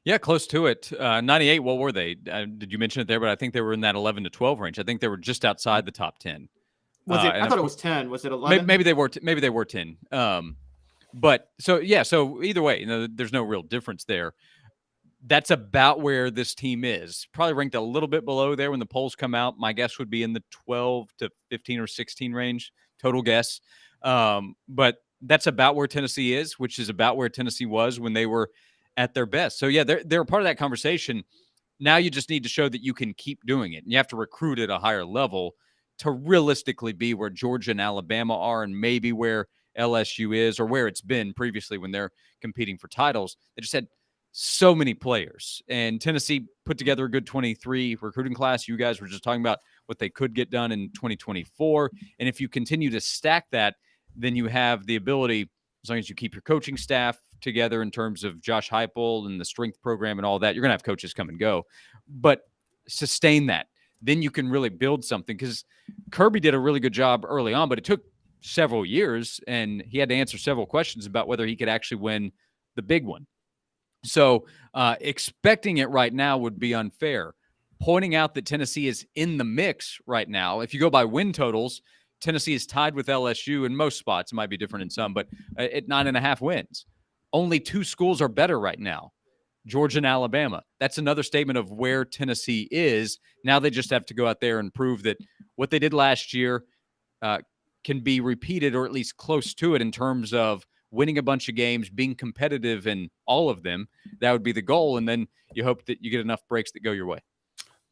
Yeah, close to it. 98, what were they? Did you mention it there? But I think they were in that 11 to 12 range. I think they were just outside the top 10. Was it? I thought it was 10. Was it 11? Maybe they were. Maybe they were 10. But so yeah. So either way, there's no real difference there. That's about where this team is. Probably ranked a little bit below there when the polls come out. My guess would be in the 12 to 15 or 16 range. Total guess. But that's about where Tennessee is, which is about where Tennessee was when they were at their best. So yeah, they're a part of that conversation. Now you just need to show that you can keep doing it, and you have to recruit at a higher level to realistically be where Georgia and Alabama are, and maybe where LSU is or where it's been previously when they're competing for titles. They just had so many players, and Tennessee put together a good 23 recruiting class. You guys were just talking about what they could get done in 2024. And if you continue to stack that, then you have the ability, as long as you keep your coaching staff together in terms of Josh Heupel and the strength program and all that, you're going to have coaches come and go, but sustain that. Then you can really build something, because Kirby did a really good job early on, but it took several years and he had to answer several questions about whether he could actually win the big one. So expecting it right now would be unfair. Pointing out that Tennessee is in the mix right now, if you go by win totals, Tennessee is tied with LSU in most spots. It might be different in some, but at 9.5 wins. Only 2 schools are better right now, Georgia and Alabama. That's another statement of where Tennessee is. Now they just have to go out there and prove that what they did last year can be repeated, or at least close to it, in terms of winning a bunch of games, being competitive in all of them. That would be the goal. And then you hope that you get enough breaks that go your way.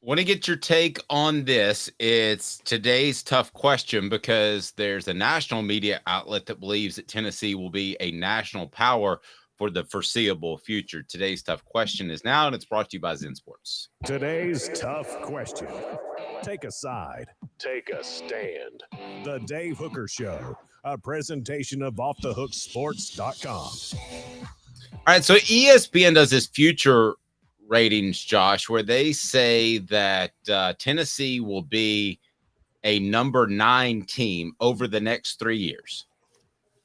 Want to get your take on this. It's today's tough question, because there's a national media outlet that believes that Tennessee will be a national power for the foreseeable future. Today's tough question is now, and it's brought to you by Zen Sports. Today's tough question. Take a side. Take a stand. The Dave Hooker Show, a presentation of offthehooksports.com. All right, so ESPN does this future ratings, Josh, where they say that Tennessee will be a number 9 team over the next 3 years.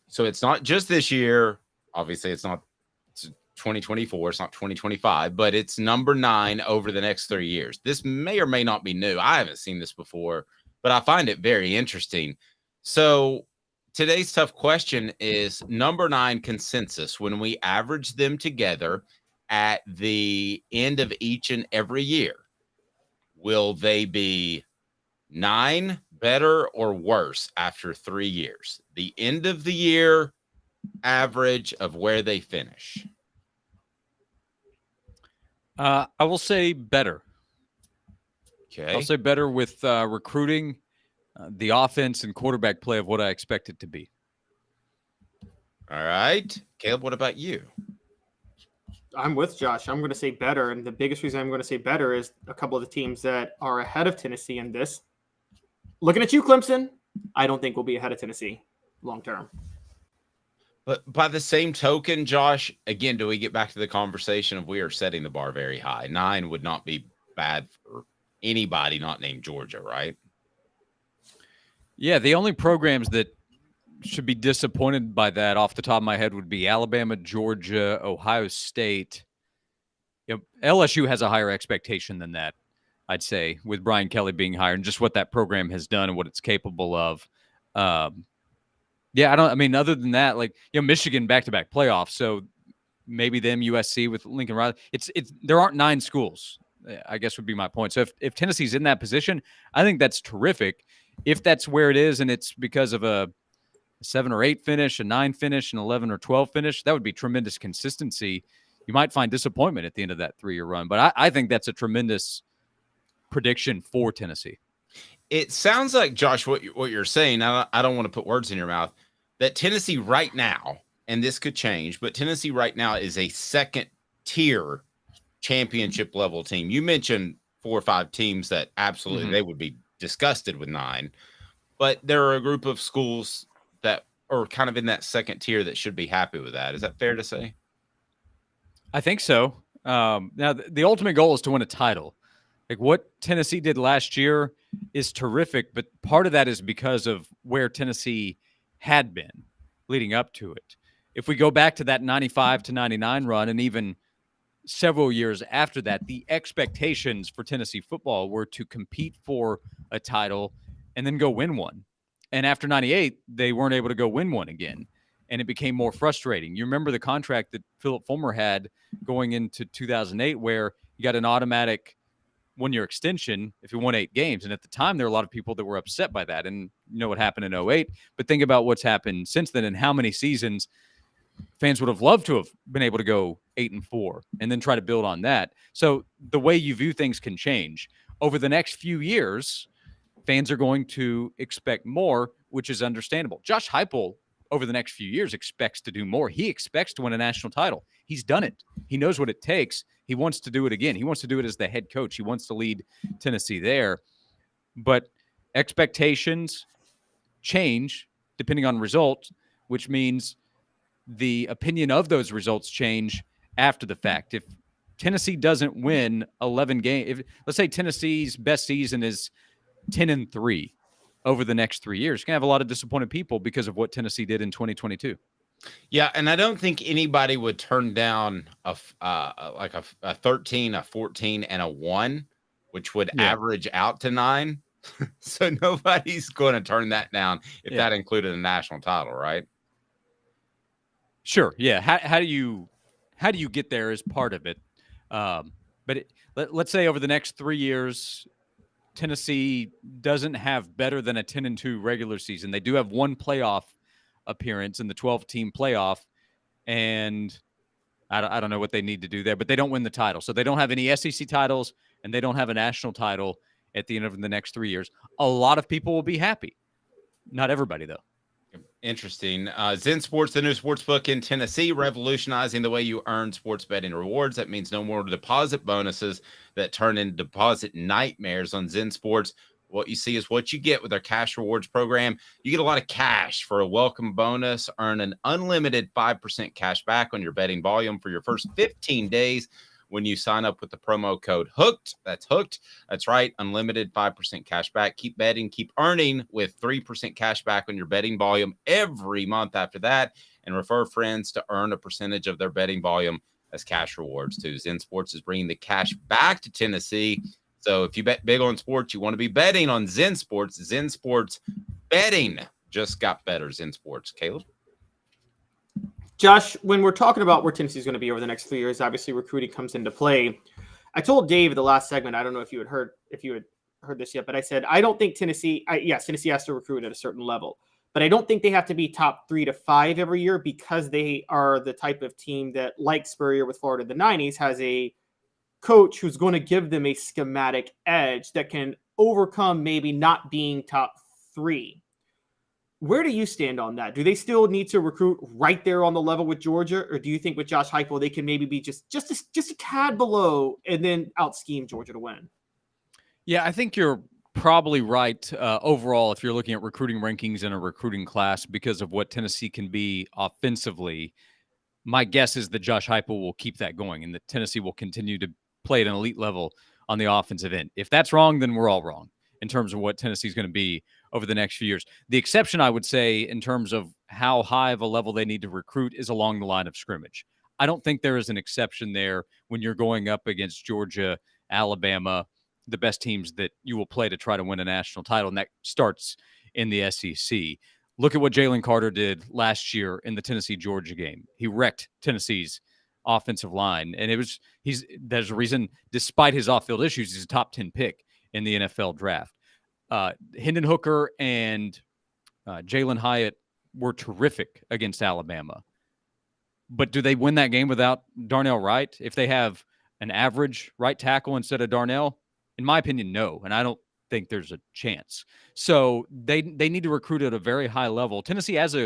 So it's not just this year. Obviously, it's 2024. It's not 2025, but it's number 9 over the next 3 years. This may or may not be new. I haven't seen this before, but I find it very interesting. So today's tough question is number 9 consensus. When we average them together at the end of each and every year, will they be 9 better or worse after 3 years? The end of the year average of where they finish. I will say better. Okay. I'll say better with recruiting, the offense, and quarterback play of what I expect it to be. All right. Caleb, what about you? I'm with Josh. I'm going to say better. And the biggest reason I'm going to say better is a couple of the teams that are ahead of Tennessee in this. Looking at you, Clemson, I don't think we'll be ahead of Tennessee long term. But by the same token, Josh, again, do we get back to the conversation of we are setting the bar very high? 9 would not be bad for anybody not named Georgia, right? Yeah, the only programs that should be disappointed by that off the top of my head would be Alabama, Georgia, Ohio State. LSU has a higher expectation than that, I'd say, with Brian Kelly being hired and just what that program has done and what it's capable of. Other than that, Michigan back-to-back playoffs, so maybe them, USC with Lincoln Riley. There aren't 9 schools, I guess would be my point. So if Tennessee's in that position, I think that's terrific. If that's where it is and it's because of a 7 or 8 finish, a 9 finish, an 11 or 12 finish, that would be tremendous consistency. You might find disappointment at the end of that 3-year run, but I think that's a tremendous prediction for Tennessee. It sounds like, Josh, what you're saying, I don't want to put words in your mouth, that Tennessee right now, and this could change, but Tennessee right now is a second-tier championship level team. You mentioned 4 or 5 teams that absolutely they would be disgusted with 9, but there are a group of schools that are kind of in that second tier that should be happy with that. Is that fair to say? I think so. Now, the ultimate goal is to win a title. Like what Tennessee did last year is terrific, but part of that is because of where Tennessee had been leading up to it. If we go back to that 95 to 99 run and even several years after that, the expectations for Tennessee football were to compete for a title and then go win one. And after 98, they weren't able to go win one again. And it became more frustrating. You remember the contract that Philip Fulmer had going into 2008 where you got an automatic one-year extension if you won 8 games. And at the time, there were a lot of people that were upset by that. And you know what happened in 08. But think about what's happened since then and how many seasons fans would have loved to have been able to go 8-4 and then try to build on that. So the way you view things can change. Over the next few years, fans are going to expect more, which is understandable. Josh Heupel over the next few years expects to do more. He expects to win a national title. He's done it. He knows what it takes. He wants to do it again. He wants to do it as the head coach. He wants to lead Tennessee there. But expectations change depending on results, which means the opinion of those results change after the fact. If Tennessee doesn't win 11 games, let's say Tennessee's best season is 10-3 over the next 3 years, you're going to have a lot of disappointed people because of what Tennessee did in 2022. Yeah, and I don't think anybody would turn down a 13, a 14, and a 1, which would average out to 9. So nobody's going to turn that down if that included a national title, right? Sure. Yeah. How do you get there as part of it? But let's say over the next 3 years, Tennessee doesn't have better than a 10-2 regular season. They do have one playoff appearance in the 12-team playoff, and I don't know what they need to do there, but they don't win the title. So they don't have any SEC titles, and they don't have a national title at the end of the next 3 years. A lot of people will be happy. Not everybody, though. Interesting. Zen Sports, the new sports book in Tennessee, revolutionizing the way you earn sports betting rewards. That means no more deposit bonuses that turn into deposit nightmares on Zen Sports. What you see is what you get with our cash rewards program. You get a lot of cash for a welcome bonus. Earn an unlimited 5% cash back on your betting volume for your first 15 days when you sign up with the promo code HOOKED. That's HOOKED. That's right. Unlimited 5% cash back. Keep betting. Keep earning with 3% cash back on your betting volume every month after that. And refer friends to earn a percentage of their betting volume as cash rewards too. Zen Sports is bringing the cash back to Tennessee. So if you bet big on sports, you want to be betting on Zen Sports. Zen Sports betting just got better. Zen Sports. Caleb? Josh, when we're talking about where Tennessee's going to be over the next 3 years, obviously recruiting comes into play. I told Dave the last segment, I don't know if you had heard this yet, but I said I don't think Tennessee has to recruit at a certain level, but I don't think they have to be top 3 to 5 every year because they are the type of team that, like Spurrier with Florida in the 90s, has a coach who's going to give them a schematic edge that can overcome maybe not being top 3. Where do you stand on that? Do they still need to recruit right there on the level with Georgia, or do you think with Josh Heupel they can maybe be just a tad below and then out scheme Georgia to win? Yeah, I think you're probably right overall if you're looking at recruiting rankings in a recruiting class because of what Tennessee can be offensively. My guess is that Josh Heupel will keep that going and that Tennessee will continue to play at an elite level on the offensive end. If that's wrong, then we're all wrong in terms of what Tennessee's going to be over the next few years. The exception, I would say, in terms of how high of a level they need to recruit is along the line of scrimmage. I don't think there is an exception there when you're going up against Georgia, Alabama, the best teams that you will play to try to win a national title, and that starts in the SEC. Look at what Jalen Carter did last year in the Tennessee-Georgia game. He wrecked Tennessee's offensive line, and there's a reason, despite his off-field issues, he's a top 10 pick in the NFL draft. Hendon Hooker and Jalen Hyatt were terrific against Alabama. But do they win that game without Darnell Wright? If they have an average right tackle instead of Darnell, in my opinion, no. And I don't think there's a chance. So they need to recruit at a very high level. Tennessee has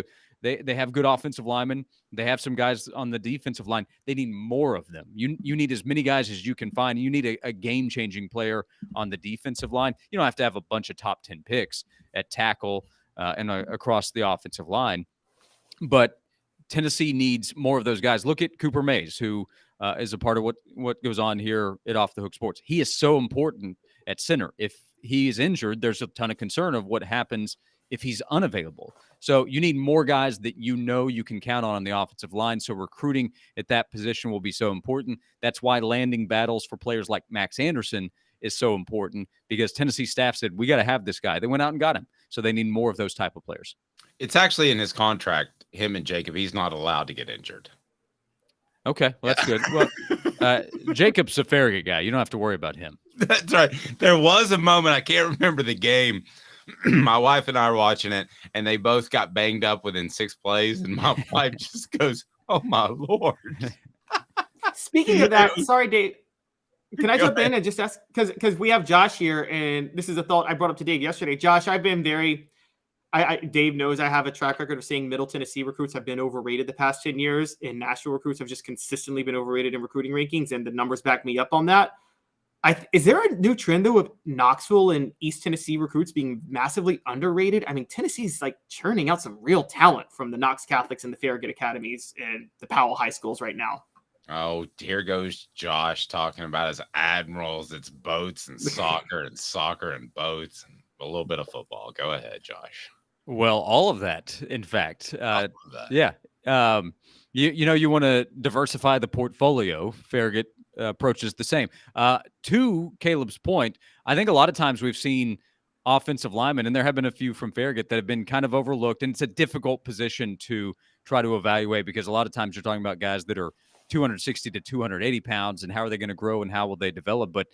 they have good offensive linemen. They have some guys on the defensive line. They need more of them. You need as many guys as you can find. You need a game-changing player on the defensive line. You don't have to have a bunch of top 10 picks at tackle and across the offensive line. But Tennessee needs more of those guys. Look at Cooper Mays, who is a part of what goes on here at Off the Hook Sports. He is so important at center. If he is injured, there's a ton of concern of what happens if he's unavailable. So you need more guys that you can count on the offensive line. So recruiting at that position will be so important. That's why landing battles for players like Max Anderson is so important, because Tennessee staff said, we got to have this guy. They went out and got him. So they need more of those type of players. It's actually in his contract, him and Jacob, he's not allowed to get injured. Okay, well, that's good. Well, Jacob's a Farragut guy. You don't have to worry about him. That's right. There was a moment, I can't remember the game. My wife and I were watching it, and they both got banged up within 6 plays, and my wife just goes, "Oh my Lord." Speaking of that, sorry, Dave, can I jump in and just ask, because we have Josh here, and this is a thought I brought up to Dave yesterday. Josh, I've been very Dave knows I have a track record of saying Middle Tennessee recruits have been overrated the past 10 years, and Nashville recruits have just consistently been overrated in recruiting rankings, and the numbers back me up on that. Is there a new trend, though, of Knoxville and East Tennessee recruits being massively underrated? I mean, Tennessee's like churning out some real talent from the Knox Catholics and the Farragut Academies and the Powell High Schools right now. Oh, here goes Josh talking about his admirals. It's boats and soccer and boats and a little bit of football. Go ahead, Josh. Well, all of that, in fact. All of that. Yeah. You want to diversify the portfolio. Farragut approaches the same. To Caleb's point, I think a lot of times we've seen offensive linemen, and there have been a few from Farragut that have been kind of overlooked, and it's a difficult position to try to evaluate because a lot of times you're talking about guys that are 260 to 280 pounds, and how are they going to grow and how will they develop? But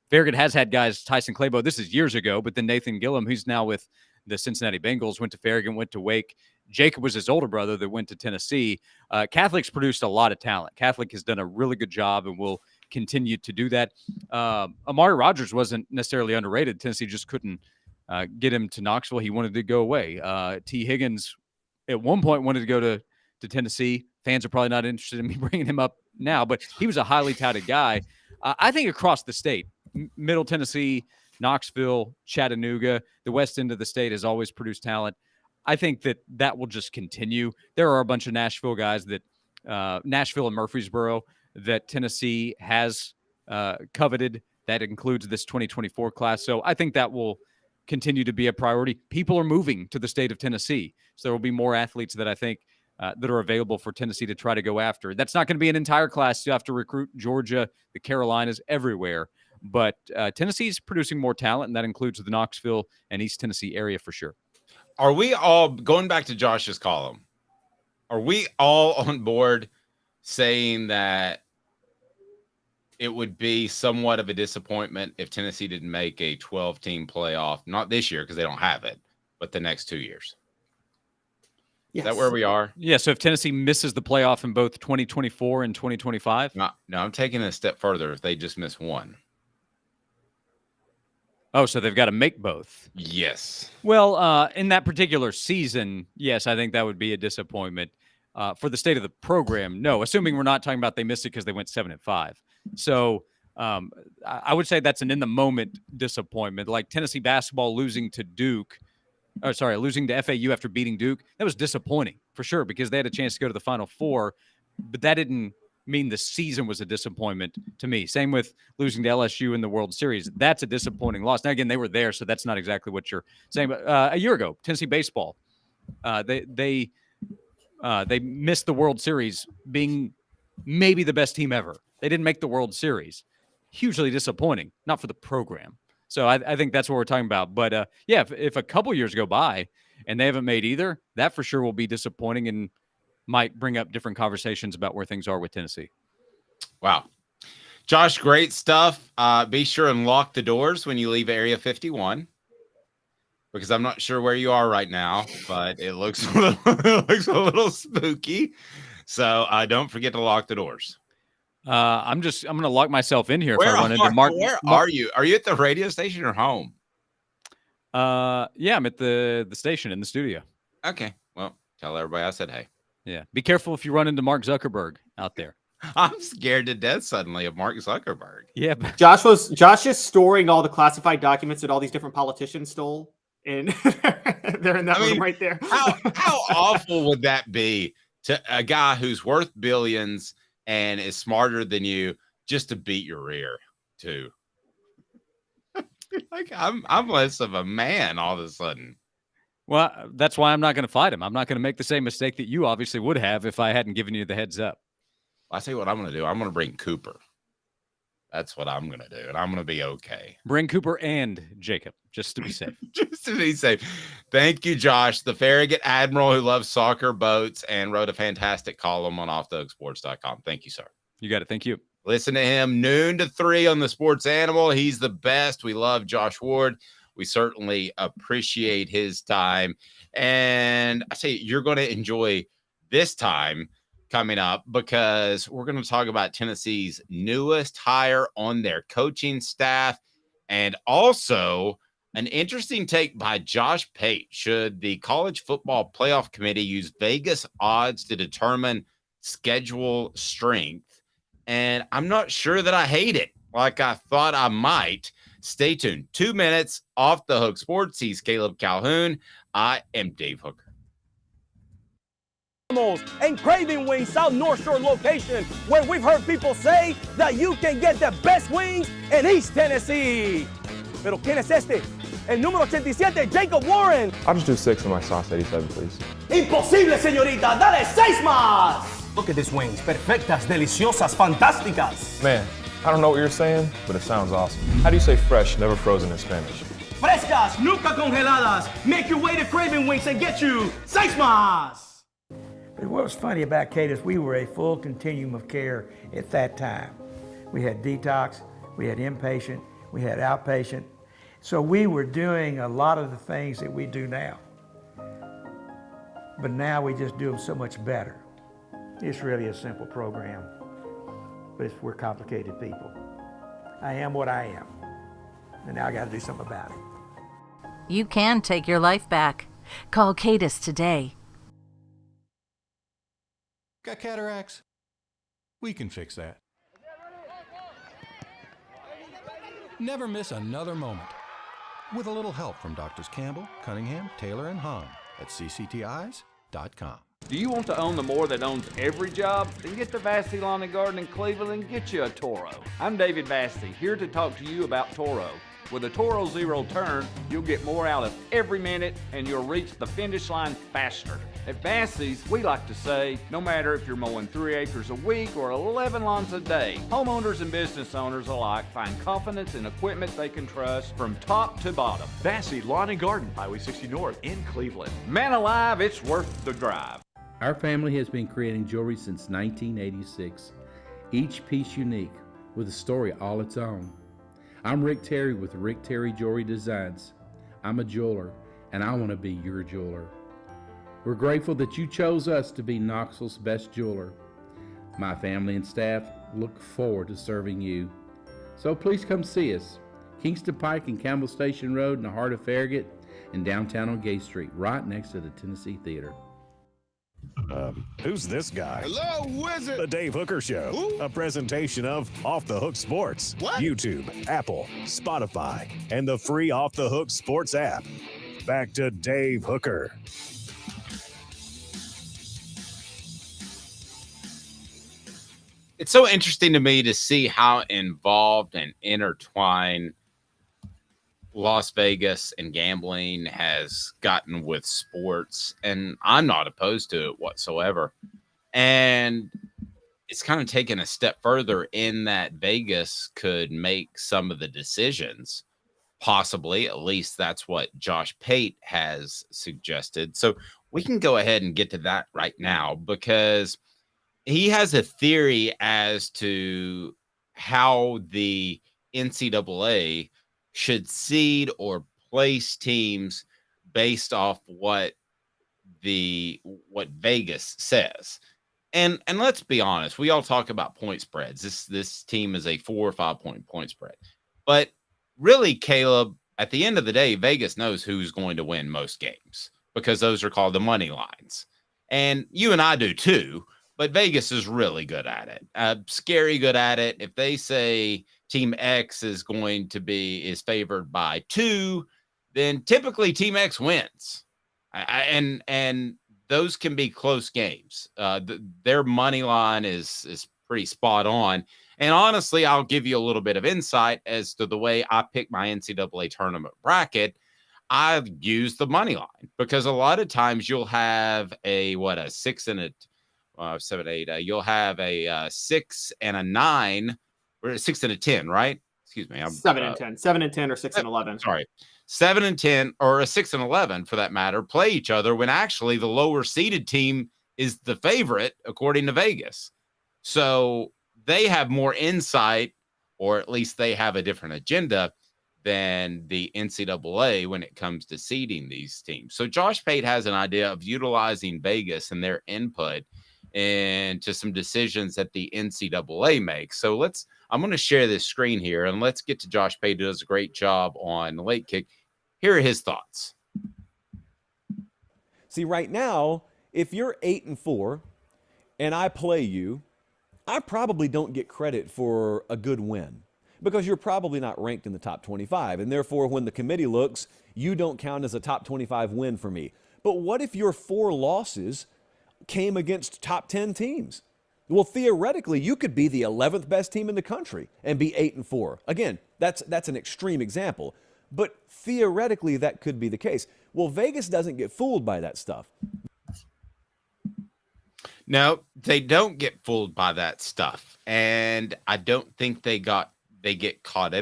Farragut has had guys, Tyson Claybo, this is years ago, but then Nathan Gillum, who's now with the Cincinnati Bengals, went to Farragut, went to Wake. Jacob was his older brother that went to Tennessee. Catholic's produced a lot of talent. Catholic has done a really good job and will continue to do that. Amari Rogers wasn't necessarily underrated. Tennessee just couldn't get him to Knoxville. He wanted to go away. T. Higgins at one point wanted to go to Tennessee. Fans are probably not interested in me bringing him up now, but he was a highly touted guy. I think across the state, Middle Tennessee, Knoxville, Chattanooga, the west end of the state has always produced talent. I think that will just continue. There are a bunch of Nashville guys that Nashville and Murfreesboro that Tennessee has coveted. That includes this 2024 class. So I think that will continue to be a priority. People are moving to the state of Tennessee. So there will be more athletes that I think that are available for Tennessee to try to go after. That's not going to be an entire class. You have to recruit Georgia, the Carolinas, everywhere. But Tennessee's producing more talent, and that includes the Knoxville and East Tennessee area for sure. Are we all, going back to Josh's column, are we all on board saying that it would be somewhat of a disappointment if Tennessee didn't make a 12-team playoff, not this year because they don't have it, but the next 2 years? Yes. Is that where we are? Yeah, so if Tennessee misses the playoff in both 2024 and 2025? No, I'm taking it a step further if they just miss one. Oh, so they've got to make both. Yes. Well, in that particular season, yes, I think that would be a disappointment. For the state of the program, no. Assuming we're not talking about they missed it because they went 7-5. So I would say that's an in-the-moment disappointment. Like Tennessee basketball losing to FAU after beating Duke. That was disappointing for sure because they had a chance to go to the Final Four, but that didn't mean the season was a disappointment to me. Same with losing to LSU in the World Series. That's a disappointing loss. Now, again, they were there, so that's not exactly what you're saying. But a year ago, Tennessee baseball, they missed the World Series being maybe the best team ever. They didn't make the World Series. Hugely disappointing, not for the program. So I think that's what we're talking about. But, if a couple years go by and they haven't made either, that for sure will be disappointing and might bring up different conversations about where things are with Tennessee. Wow. Josh, great stuff. Be sure and lock the doors when you leave Area 51 because I'm not sure where you are right now, but it looks a little spooky. So don't forget to lock the doors. I'm going to lock myself in here Where if I run into Mark. Where are you? Are you at the radio station or home? Yeah, I'm at the station in the studio. Okay. Well, tell everybody I said hey. Yeah. Be careful if you run into Mark Zuckerberg out there. I'm scared to death suddenly of Mark Zuckerberg. Yeah. Josh is storing all the classified documents that all these different politicians stole. And they're in that room right there. How awful would that be to a guy who's worth billions and is smarter than you just to beat your rear too? Like I'm less of a man all of a sudden. Well, that's why I'm not going to fight him. I'm not going to make the same mistake that you obviously would have if I hadn't given you the heads up. I'll tell you what I'm going to do. I'm going to bring Cooper. That's what I'm going to do, and I'm going to be okay. Bring Cooper and Jacob, just to be safe. Just to be safe. Thank you, Josh, the Farragut Admiral who loves soccer, boats, and wrote a fantastic column on offthehooksports.com. Thank you, sir. You got it. Thank you. Listen to him noon to 3 on the Sports Animal. He's the best. We love Josh Ward. We certainly appreciate his time. And I say you're going to enjoy this time coming up because we're going to talk about Tennessee's newest hire on their coaching staff and also An interesting take by Josh Pate. Should the college football playoff committee use Vegas odds to determine schedule strength? And I'm not sure that I hate it like I thought I might. Stay tuned. 2 minutes off the hook sports. He's Caleb Calhoun. I am Dave Hooker. And Craving Wings South North Shore location, where we've heard people say that you can get the best wings in East Tennessee. Pero ¿quién es este? El número 87, Jacob Warren. I'll just do 6 of my sauce 87, please. Imposible, señorita. Dale 6 más. Look at these wings. Perfectas, deliciosas, fantásticas. Man, I don't know what you're saying, but it sounds awesome. How do you say fresh, never frozen in Spanish? Frescas, nunca congeladas. Make your way to Craving Wings and get you 6 más. But what was funny about Kate is we were a full continuum of care at that time. We had detox, we had inpatient, we had outpatient. So we were doing a lot of the things that we do now. But now we just do them so much better. It's really a simple program, but we're complicated people. I am what I am, and now I got to do something about it. You can take your life back. Call Cadis today. Got cataracts? We can fix that. Never miss another moment. With a little help from Doctors Campbell, Cunningham, Taylor, and Hahn at cctis.com. Do you want to own the more that owns every job? Then get to Vassey Lawn and Garden in Cleveland and get you a Toro. I'm David Vassey, here to talk to you about Toro. With a Toro Zero Turn, you'll get more out of every minute and you'll reach the finish line faster. At Vassey's, we like to say, no matter if you're mowing 3 acres a week or 11 lawns a day, homeowners and business owners alike find confidence in equipment they can trust from top to bottom. Vassey Lawn and Garden, Highway 60 North in Cleveland. Man alive, it's worth the drive. Our family has been creating jewelry since 1986, each piece unique with a story all its own. I'm Rick Terry with Rick Terry Jewelry Designs. I'm a jeweler, and I want to be your jeweler. We're grateful that you chose us to be Knoxville's best jeweler. My family and staff look forward to serving you. So please come see us. Kingston Pike and Campbell Station Road in the heart of Farragut and downtown on Gay Street, right next to the Tennessee Theater. Who's this guy? Hello, wizard. The Dave Hooker Show, Who? a presentation of Off the Hook Sports. What? YouTube, Apple, Spotify, and the free Off the Hook Sports app. Back to Dave Hooker. It's so interesting to me to see how involved and intertwined Las Vegas and gambling has gotten with sports, and I'm not opposed to it whatsoever. And it's kind of taken a step further in that Vegas could make some of the decisions, possibly. At least that's what Josh Pate has suggested. So we can go ahead and get to that right now, because he has a theory as to how the NCAA should seed or place teams based off what Vegas says. And let's be honest, we all talk about point spreads. This team is a 4 or 5 point spread. But really, Caleb, at the end of the day, Vegas knows who's going to win most games, because those are called the money lines. And you and I do too, but Vegas is really good at it. Scary good at it. If they say Team X is favored by 2, then typically Team X wins. And those can be close games. Their money line is pretty spot on. And honestly, I'll give you a little bit of insight as to the way I pick my NCAA tournament bracket. I've used the money line, because a lot of times you'll have a 6 and a 7, 8. You'll have a 6 and a 9. Or 6 and a 10, right? Excuse me. 7 and 10. 7 and 10 or 6 and 11. Sorry. 7 and 10, or a 6 and 11 for that matter, play each other when actually the lower seeded team is the favorite, according to Vegas. So they have more insight, or at least they have a different agenda than the NCAA when it comes to seeding these teams. So Josh Pate has an idea of utilizing Vegas and their input into some decisions that the NCAA makes. So I'm going to share this screen here, and let's get to Josh Pate, who does a great job on the Late Kick. Here are his thoughts. See, right now, if you're 8-4 and I play you, I probably don't get credit for a good win because you're probably not ranked in the top 25. And therefore, when the committee looks, you don't count as a top 25 win for me. But what if your 4 losses came against top 10 teams? Well, theoretically, you could be the 11th best team in the country and be 8-4. Again, that's an extreme example, but theoretically that could be the case. Well, Vegas doesn't get fooled by that stuff. No, they don't get fooled by that stuff. And I don't think they get caught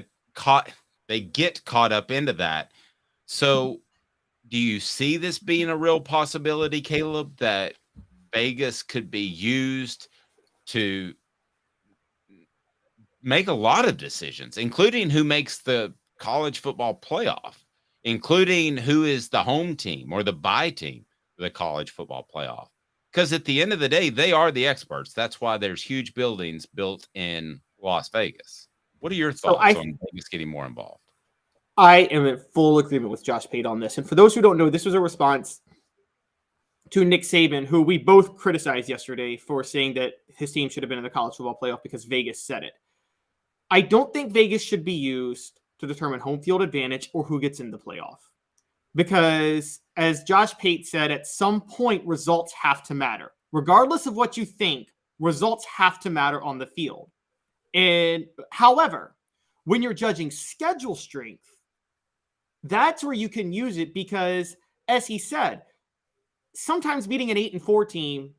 up into that. So do you see this being a real possibility, Caleb, that Vegas could be used to make a lot of decisions, including who makes the college football playoff, including who is the home team or the bye team for the college football playoff? Because at the end of the day, they are the experts. That's why there's huge buildings built in Las Vegas. What are your thoughts on Vegas getting more involved? I am in full agreement with Josh Pate on this. And for those who don't know, this was a response to Nick Saban, who we both criticized yesterday for saying that his team should have been in the college football playoff because Vegas said it. I don't think Vegas should be used to determine home field advantage or who gets in the playoff. Because as Josh Pate said, at some point, results have to matter. Regardless of what you think, results have to matter on the field. And however, when you're judging schedule strength, that's where you can use it because, as he said, sometimes beating an 8-4 team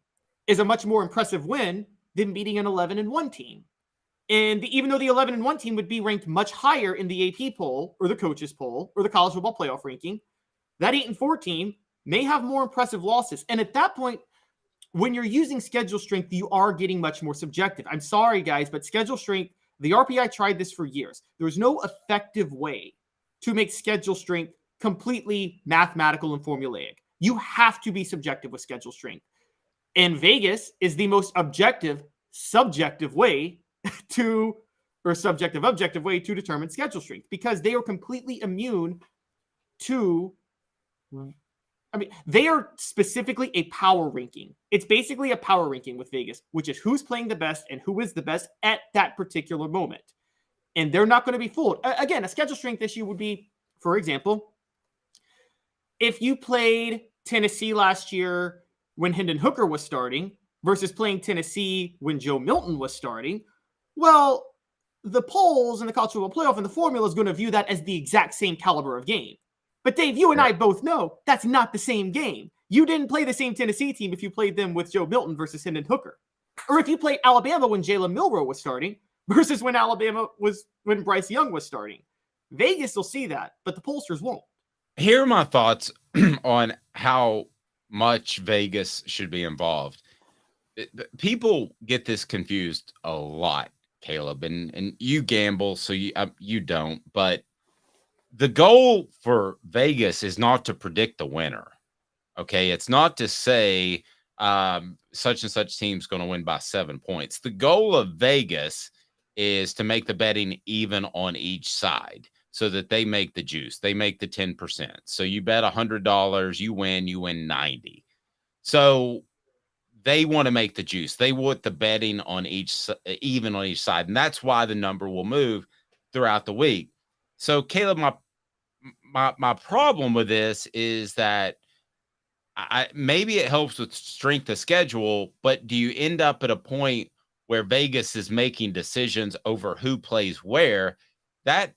is a much more impressive win than beating an 11-1 team. And even though the 11-1 team would be ranked much higher in the AP poll or the coaches poll or the college football playoff ranking, that 8-4 team may have more impressive losses. And at that point, when you're using schedule strength, you are getting much more subjective. I'm sorry, guys, but schedule strength, the RPI tried this for years. There was no effective way to make schedule strength completely mathematical and formulaic. You have to be subjective with schedule strength. And Vegas is the most objective, subjective way to, or subjective, objective way to determine schedule strength because they are completely immune to, they are specifically a power ranking. It's basically a power ranking with Vegas, which is who's playing the best and who is the best at that particular moment. And they're not going to be fooled. Again, a schedule strength issue would be, for example, if you played Tennessee last year when Hendon Hooker was starting versus playing Tennessee when Joe Milton was starting, well, the polls and the college football playoff and the formula is going to view that as the exact same caliber of game. But Dave, you and I both know that's not the same game. You didn't play the same Tennessee team if you played them with Joe Milton versus Hendon Hooker. Or if you played Alabama when Jalen Milroe was starting versus when when Bryce Young was starting. Vegas will see that, but the pollsters won't. Here are my thoughts on how much Vegas should be involved. People get this confused a lot, Caleb, and you gamble, so you don't. But the goal for Vegas is not to predict the winner. Okay, it's not to say such and such team's going to win by 7 points. The goal of Vegas is to make the betting even on each side so that they make the juice. They make the 10%. So you bet $100, you win 90. So they want to make the juice. They want the betting on even on each side. And that's why the number will move throughout the week. So Caleb, my problem with this is that maybe it helps with strength of schedule, but do you end up at a point where Vegas is making decisions over who plays where? That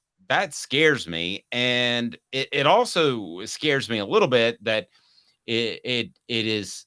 scares me. And it also scares me a little bit that there's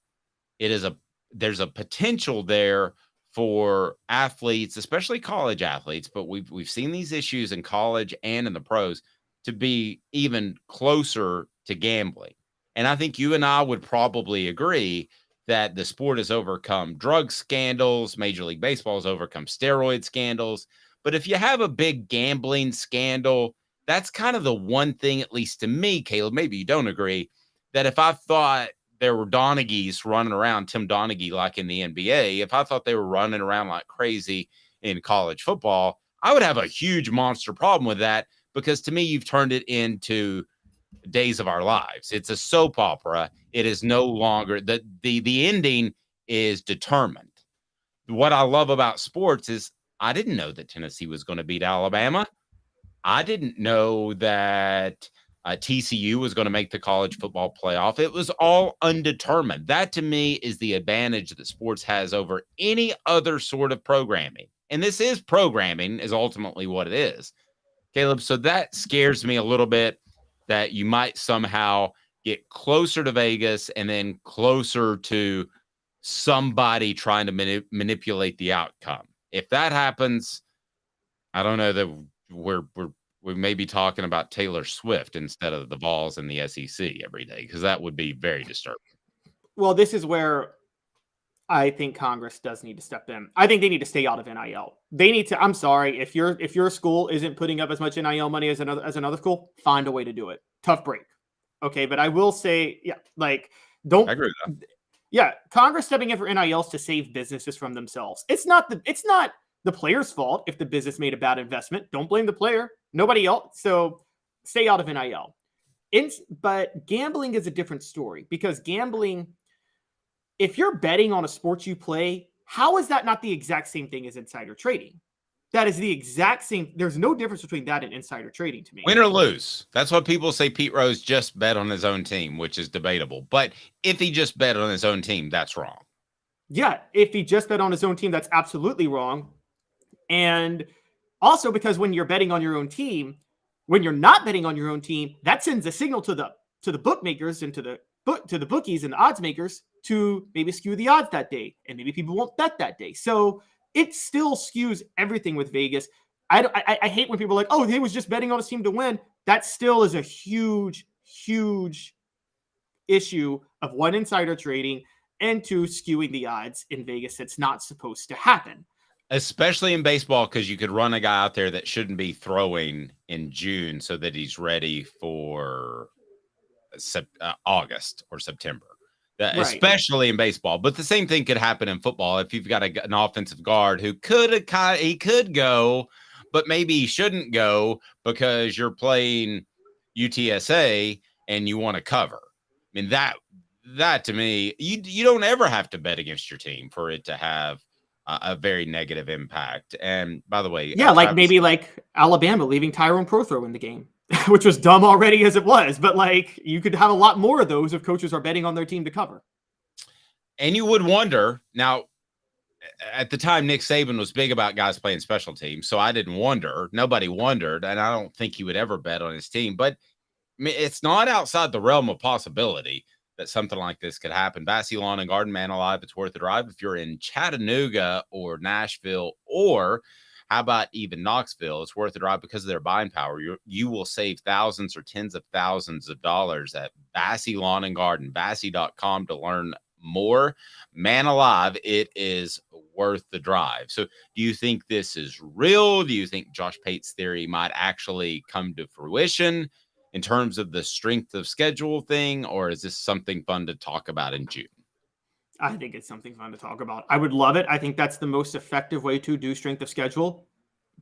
a potential there for athletes, especially college athletes, but we've seen these issues in college and in the pros to be even closer to gambling. And I think you and I would probably agree that the sport has overcome drug scandals. Major League Baseball has overcome steroid scandals. But if you have a big gambling scandal, that's kind of the one thing, at least to me, Caleb, maybe you don't agree, that if I thought there were Donegues running around, Tim Donaghy, like in the NBA, if I thought they were running around like crazy in college football, I would have a huge monster problem with that because to me, you've turned it into days of our lives. It's a soap opera. It is no longer the ending is determined. What I love about sports is I didn't know that Tennessee was going to beat Alabama. I didn't know that TCU was going to make the college football playoff. It was all undetermined. That to me is the advantage that sports has over any other sort of programming. And this is programming is ultimately what it is. Caleb, so that scares me a little bit that you might somehow get closer to Vegas and then closer to somebody trying to manipulate the outcome. If that happens, I don't know that we may be talking about Taylor Swift instead of the Vols and the SEC every day, because that would be very disturbing. Well, this is where I think Congress does need to step in. I think they need to stay out of NIL. They need to. I'm sorry, if your school isn't putting up as much NIL money as another school, find a way to do it. Tough break. Okay, but I will say, yeah, like don't. I agree with that. Yeah, Congress stepping in for NILs to save businesses from themselves. It's not the player's fault if the business made a bad investment. Don't blame the player. Nobody else. So stay out of NIL. But gambling is a different story, because gambling, if you're betting on a sport you play, how is that not the exact same thing as insider trading? That is the exact same. There's no difference between that and insider trading to me. Win or lose. That's what people say. Pete Rose just bet on his own team, which is debatable. But if he just bet on his own team, that's wrong. Yeah, if he just bet on his own team, that's absolutely wrong. And also because when you're betting on your own team, when you're not betting on your own team, that sends a signal to the bookmakers and to the bookies and the odds makers to maybe skew the odds that day, and maybe people won't bet that day. So it still skews everything with Vegas. I hate when people are like, oh, he was just betting on his team to win. That still is a huge, huge issue of one, insider trading, and two, skewing the odds in Vegas. It's not supposed to happen. Especially in baseball, because you could run a guy out there that shouldn't be throwing in June so that he's ready for August or September. Right. Especially in baseball. But the same thing could happen in football. If you've got an offensive guard who could go, but maybe he shouldn't go because you're playing UTSA and you want to cover. I mean, that to me, you don't ever have to bet against your team for it to have a very negative impact. And by the way, yeah, like maybe like Alabama leaving Tyrone Prothro in the game, which was dumb already as it was. But like you could have a lot more of those if coaches are betting on their team to cover. And you would wonder now. At the time, Nick Saban was big about guys playing special teams, so I didn't wonder. Nobody wondered, and I don't think he would ever bet on his team. But I mean, it's not outside the realm of possibility that something like this could happen. Bassey Lawn and Garden, Man Alive, it's worth a drive. If you're in Chattanooga or Nashville, or how about even Knoxville, it's worth a drive because of their buying power. You will save thousands or tens of thousands of dollars at Bassey Lawn and Garden, Bassey.com to learn more. Man Alive, it is worth the drive. So do you think this is real? Do you think Josh Pate's theory might actually come to fruition in terms of the strength of schedule thing, or is this something fun to talk about in June? I think it's something fun to talk about. I would love it. I think that's the most effective way to do strength of schedule,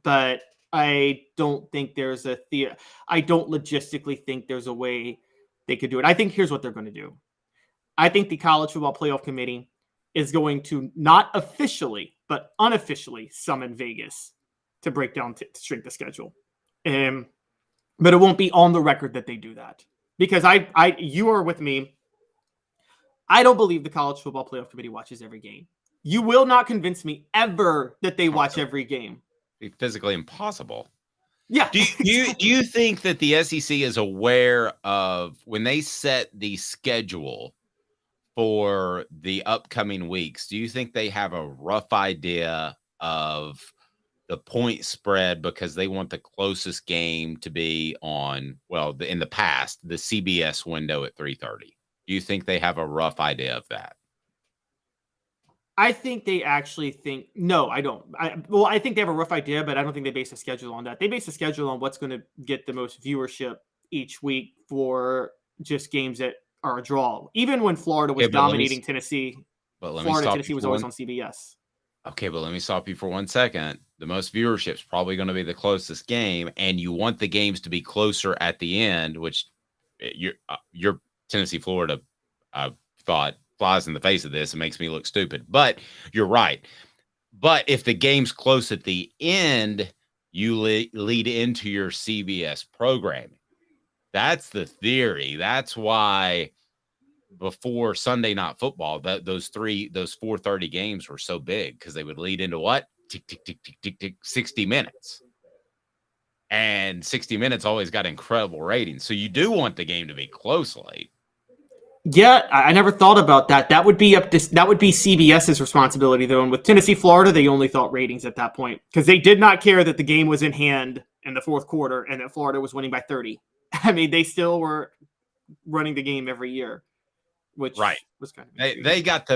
but I don't think there's I don't logistically think there's a way they could do it. I think here's what they're going to do. I think the College Football Playoff Committee is going to not officially, but unofficially summon Vegas to break down strength of schedule. But it won't be on the record that they do that, because you are with me. I don't believe the College Football Playoff Committee watches every game. You will not convince me ever that they watch every game. It'd be physically impossible. Yeah. Do you think that the SEC is aware of when they set the schedule for the upcoming weeks? Do you think they have a rough idea of the point spread, because they want the closest game to be on, well, in the past, the CBS window at 3:30? Do you think they have a rough idea of that? I think they actually think, no, I don't. I think they have a rough idea, but I don't think they base a schedule on that. They base a schedule on what's going to get the most viewership each week for just games that are a draw. Even when Florida was dominating Tennessee, Tennessee was always on CBS. Okay, but let me stop you for 1 second. The most viewership is probably going to be the closest game, and you want the games to be closer at the end, which your Tennessee Florida thought flies in the face of this and makes me look stupid. But you're right. But if the game's close at the end, you lead into your CBS programming. That's the theory. That's why before Sunday Night Football, those 4:30 games were so big, because they would lead into what? Tick, tick, tick, tick, tick, tick, 60 minutes. And 60 minutes always got incredible ratings. So you do want the game to be close late. Yeah, I never thought about that. That would be CBS's responsibility, though. And with Tennessee, Florida, they only thought ratings at that point, because they did not care that the game was in hand in the fourth quarter and that Florida was winning by 30. I mean, they still were running the game every year, which was kind of they got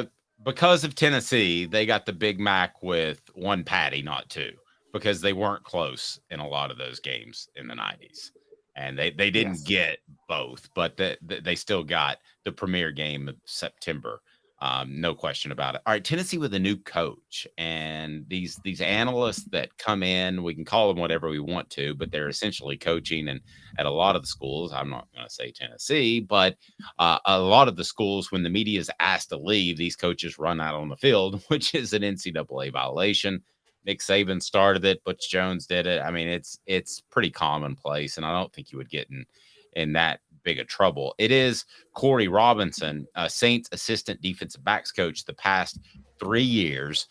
because of Tennessee, they got the Big Mac with one patty, not two, because they weren't close in a lot of those games in the 90s. And they didn't get both, but they still got the premier game of September. No question about it. All right, Tennessee with a new coach, and these analysts that come in, we can call them whatever we want to, but they're essentially coaching. And at a lot of the schools, I'm not going to say Tennessee, but a lot of the schools, when the media is asked to leave, these coaches run out on the field, which is an NCAA violation. Nick Saban started it. Butch Jones did it. I mean, it's pretty commonplace, and I don't think you would get in that big of trouble. It is Corey Robinson, Saints assistant defensive backs coach the past 3 years.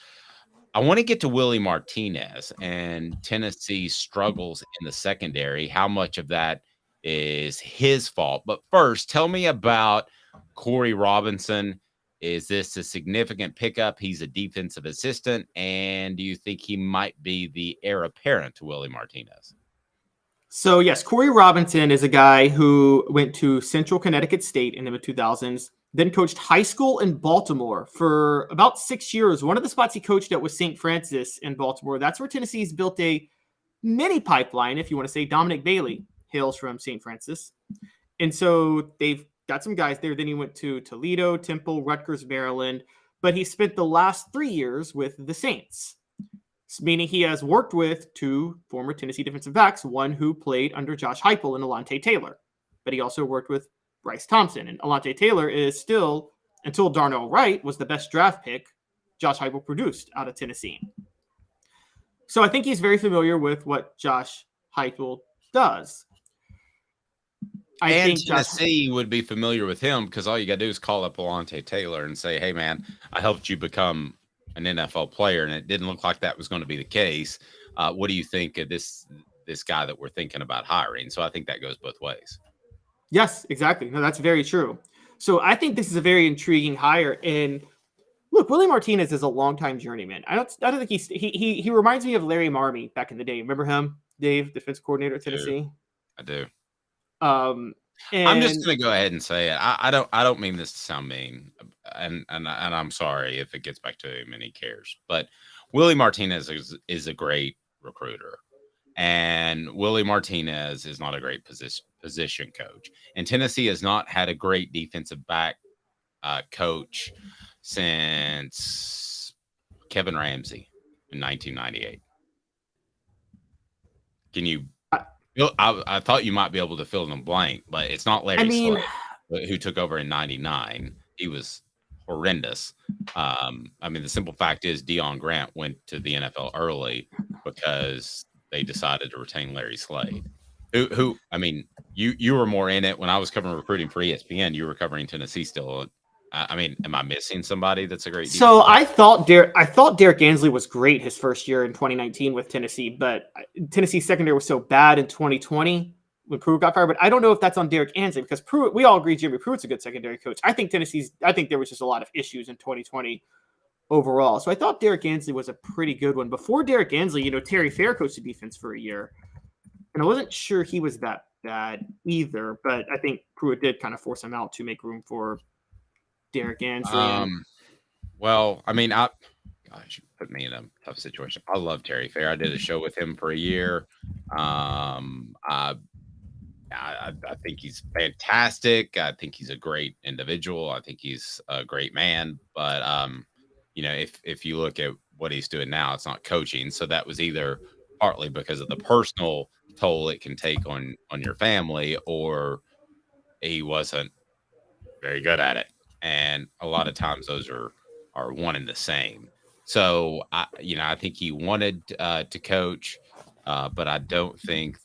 I want to get to Willie Martinez and Tennessee's struggles in the secondary, how much of that is his fault. But first, tell me about Corey Robinson. Is this a significant pickup? He's a defensive assistant. And do you think he might be the heir apparent to Willie Martinez? So, yes, Corey Robinson is a guy who went to Central Connecticut State in the mid-2000s, then coached high school in Baltimore for about 6 years. One of the spots he coached at was St. Francis in Baltimore. That's where Tennessee's built a mini pipeline, if you want to say. Dominic Bailey hails from St. Francis. And so they've got some guys there. Then he went to Toledo, Temple, Rutgers, Maryland. But he spent the last 3 years with the Saints, meaning he has worked with two former Tennessee defensive backs, one who played under Josh Heupel and Alontae Taylor. But he also worked with Bryce Thompson. And Alontae Taylor is still, until Darnell Wright was the best draft pick Josh Heupel produced out of Tennessee. So I think he's very familiar with what Josh Heupel does. I think Tennessee would be familiar with him, because all you got to do is call up Alontae Taylor and say, hey, man, I helped you become an NFL player, and it didn't look like that was going to be the case. What do you think of this guy that we're thinking about hiring? So I think that goes both ways. Yes, exactly. No, that's very true. So I think this is a very intriguing hire. And look, Willie Martinez is a longtime journeyman. I don't think he reminds me of Larry Marmie back in the day. Remember him, Dave, defense coordinator at Tennessee? I do. And I'm just going to go ahead and say it. I don't mean this to sound mean, and I'm sorry if it gets back to him and he cares. But Willie Martinez is a great recruiter, and Willie Martinez is not a great position coach. And Tennessee has not had a great defensive back coach since Kevin Ramsey in 1998. Can you? I thought you might be able to fill in the blank, but it's not Larry Slade, who took over in 99. He was horrendous. The simple fact is Deion Grant went to the NFL early because they decided to retain Larry Slade. You were more in it when I was covering recruiting for ESPN. You were covering Tennessee still. Am I missing somebody that's a great? So I thought Derek Ansley was great his first year in 2019 with Tennessee, but Tennessee's secondary was so bad in 2020 when Pruitt got fired. But I don't know if that's on Derek Ansley, because Pruitt, we all agree Jimmy Pruitt's a good secondary coach. I think there was just a lot of issues in 2020 overall. So I thought Derek Ansley was a pretty good one. Before Derek Ansley, Terry Fair coached the defense for a year, and I wasn't sure he was that bad either. But I think Pruitt did kind of force him out to make room for Derek Ansley. You put me in a tough situation. I love Terry Fair. I did a show with him for a year. I think he's fantastic. I think he's a great individual. I think he's a great man. But if you look at what he's doing now, it's not coaching. So that was either partly because of the personal toll it can take on your family, or he wasn't very good at it. And a lot of times those are one and the same. So I think he wanted to coach, but I don't think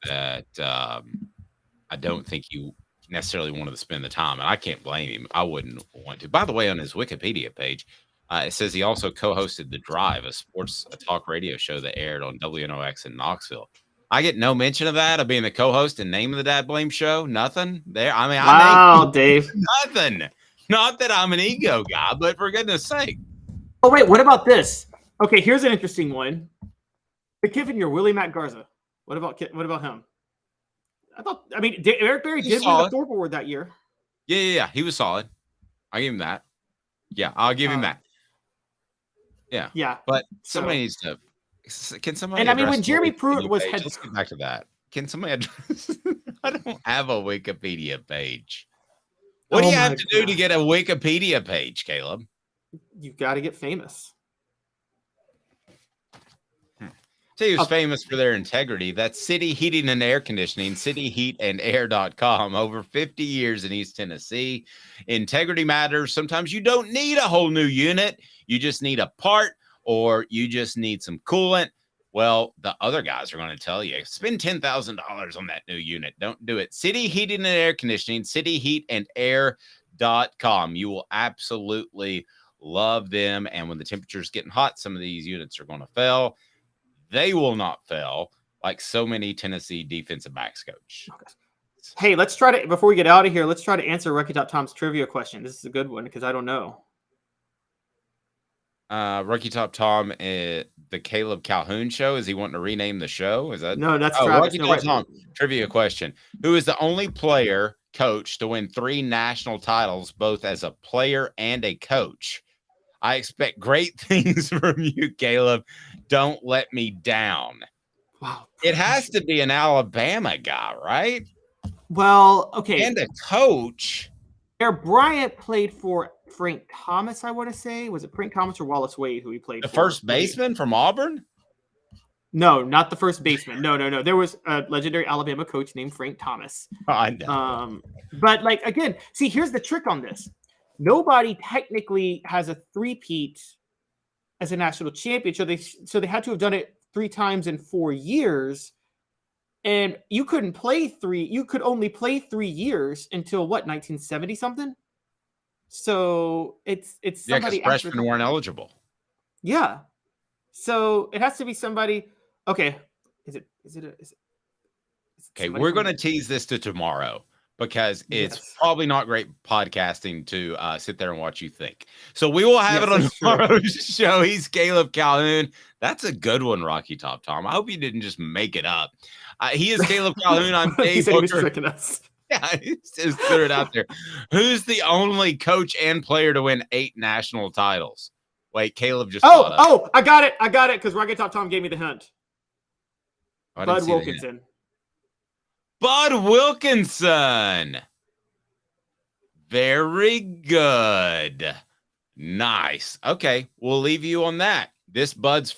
he necessarily wanted to spend the time, and I can't blame him. I wouldn't want to. By the way, on his Wikipedia page, it says he also co-hosted The Drive, a talk radio show that aired on WNOX in Knoxville. I get no mention of that, of being the co-host and name of the Dad Blame Show. Nothing there. I mean, wow, Dave. Nothing. Not that I'm an ego guy, but for goodness sake. Oh wait, what about this? Okay, here's an interesting one. The kid in your Willie Matt Garza. What about him? Eric Berry did win the Thorpe Award that year. Yeah. He was solid. I'll give him that. Yeah, I'll give him that. Yeah. Yeah. But somebody needs to. Can somebody? And I mean, when Jeremy Pruitt was head, let's get back to that. Can somebody address? I don't have a Wikipedia page. What do you have to do to get a Wikipedia page, Caleb? You've got to get famous. So he was famous for their integrity. That's City Heating and Air Conditioning, cityheatandair.com. Over 50 years in East Tennessee. Integrity matters. Sometimes you don't need a whole new unit. You just need a part, or you just need some coolant. Well, the other guys are going to tell you, spend $10,000 on that new unit. Don't do it. City Heating and Air Conditioning, cityheatandair.com. You will absolutely love them. And when the temperature's getting hot, some of these units are going to fail. They will not fail like so many Tennessee defensive backs, Coach. Okay. Hey, let's try to, before we get out of here, let's try to answer Rookie Top Tom's trivia question. This is a good one because I don't know. Rookie Top Tom, the Caleb Calhoun show. Is he wanting to rename the show? Is that no? That's Rookie Top Tom trivia question. Who is the only player coach to win 3 national titles, both as a player and a coach? I expect great things from you, Caleb. Don't let me down. Wow. It has to be an Alabama guy, right? Well, okay. And a coach. Bear Bryant played for Frank Thomas, I want to say. Was it Frank Thomas or Wallace Wade who he played for? The first baseman from Auburn? No, not the first baseman. No. There was a legendary Alabama coach named Frank Thomas. I know. But like, again, see, here's the trick on this. Nobody technically has a three-peat as a national champion. So they had to have done it 3 times in 4 years. And you couldn't play 3. You could only play 3 years until what, 1970 something? So it's somebody. Yeah, because freshmen weren't eligible. Yeah. So it has to be somebody. Okay. Is it okay, we're going to tease this to tomorrow, because it's probably not great podcasting to sit there and watch you think. So we will have it on tomorrow's show. He's Caleb Calhoun. That's a good one, Rocky Top Tom. I hope you didn't just make it up. He is Caleb Calhoun. I'm Dave Booker. Yeah, he just threw it out there. Who's the only coach and player to win 8 national titles? Wait, Caleb just. Oh, I got it, because Rocky Top Tom gave me the hint. Bud Wilkinson. Bud Wilkinson. Very good. Nice. Okay, we'll leave you on that. This Bud's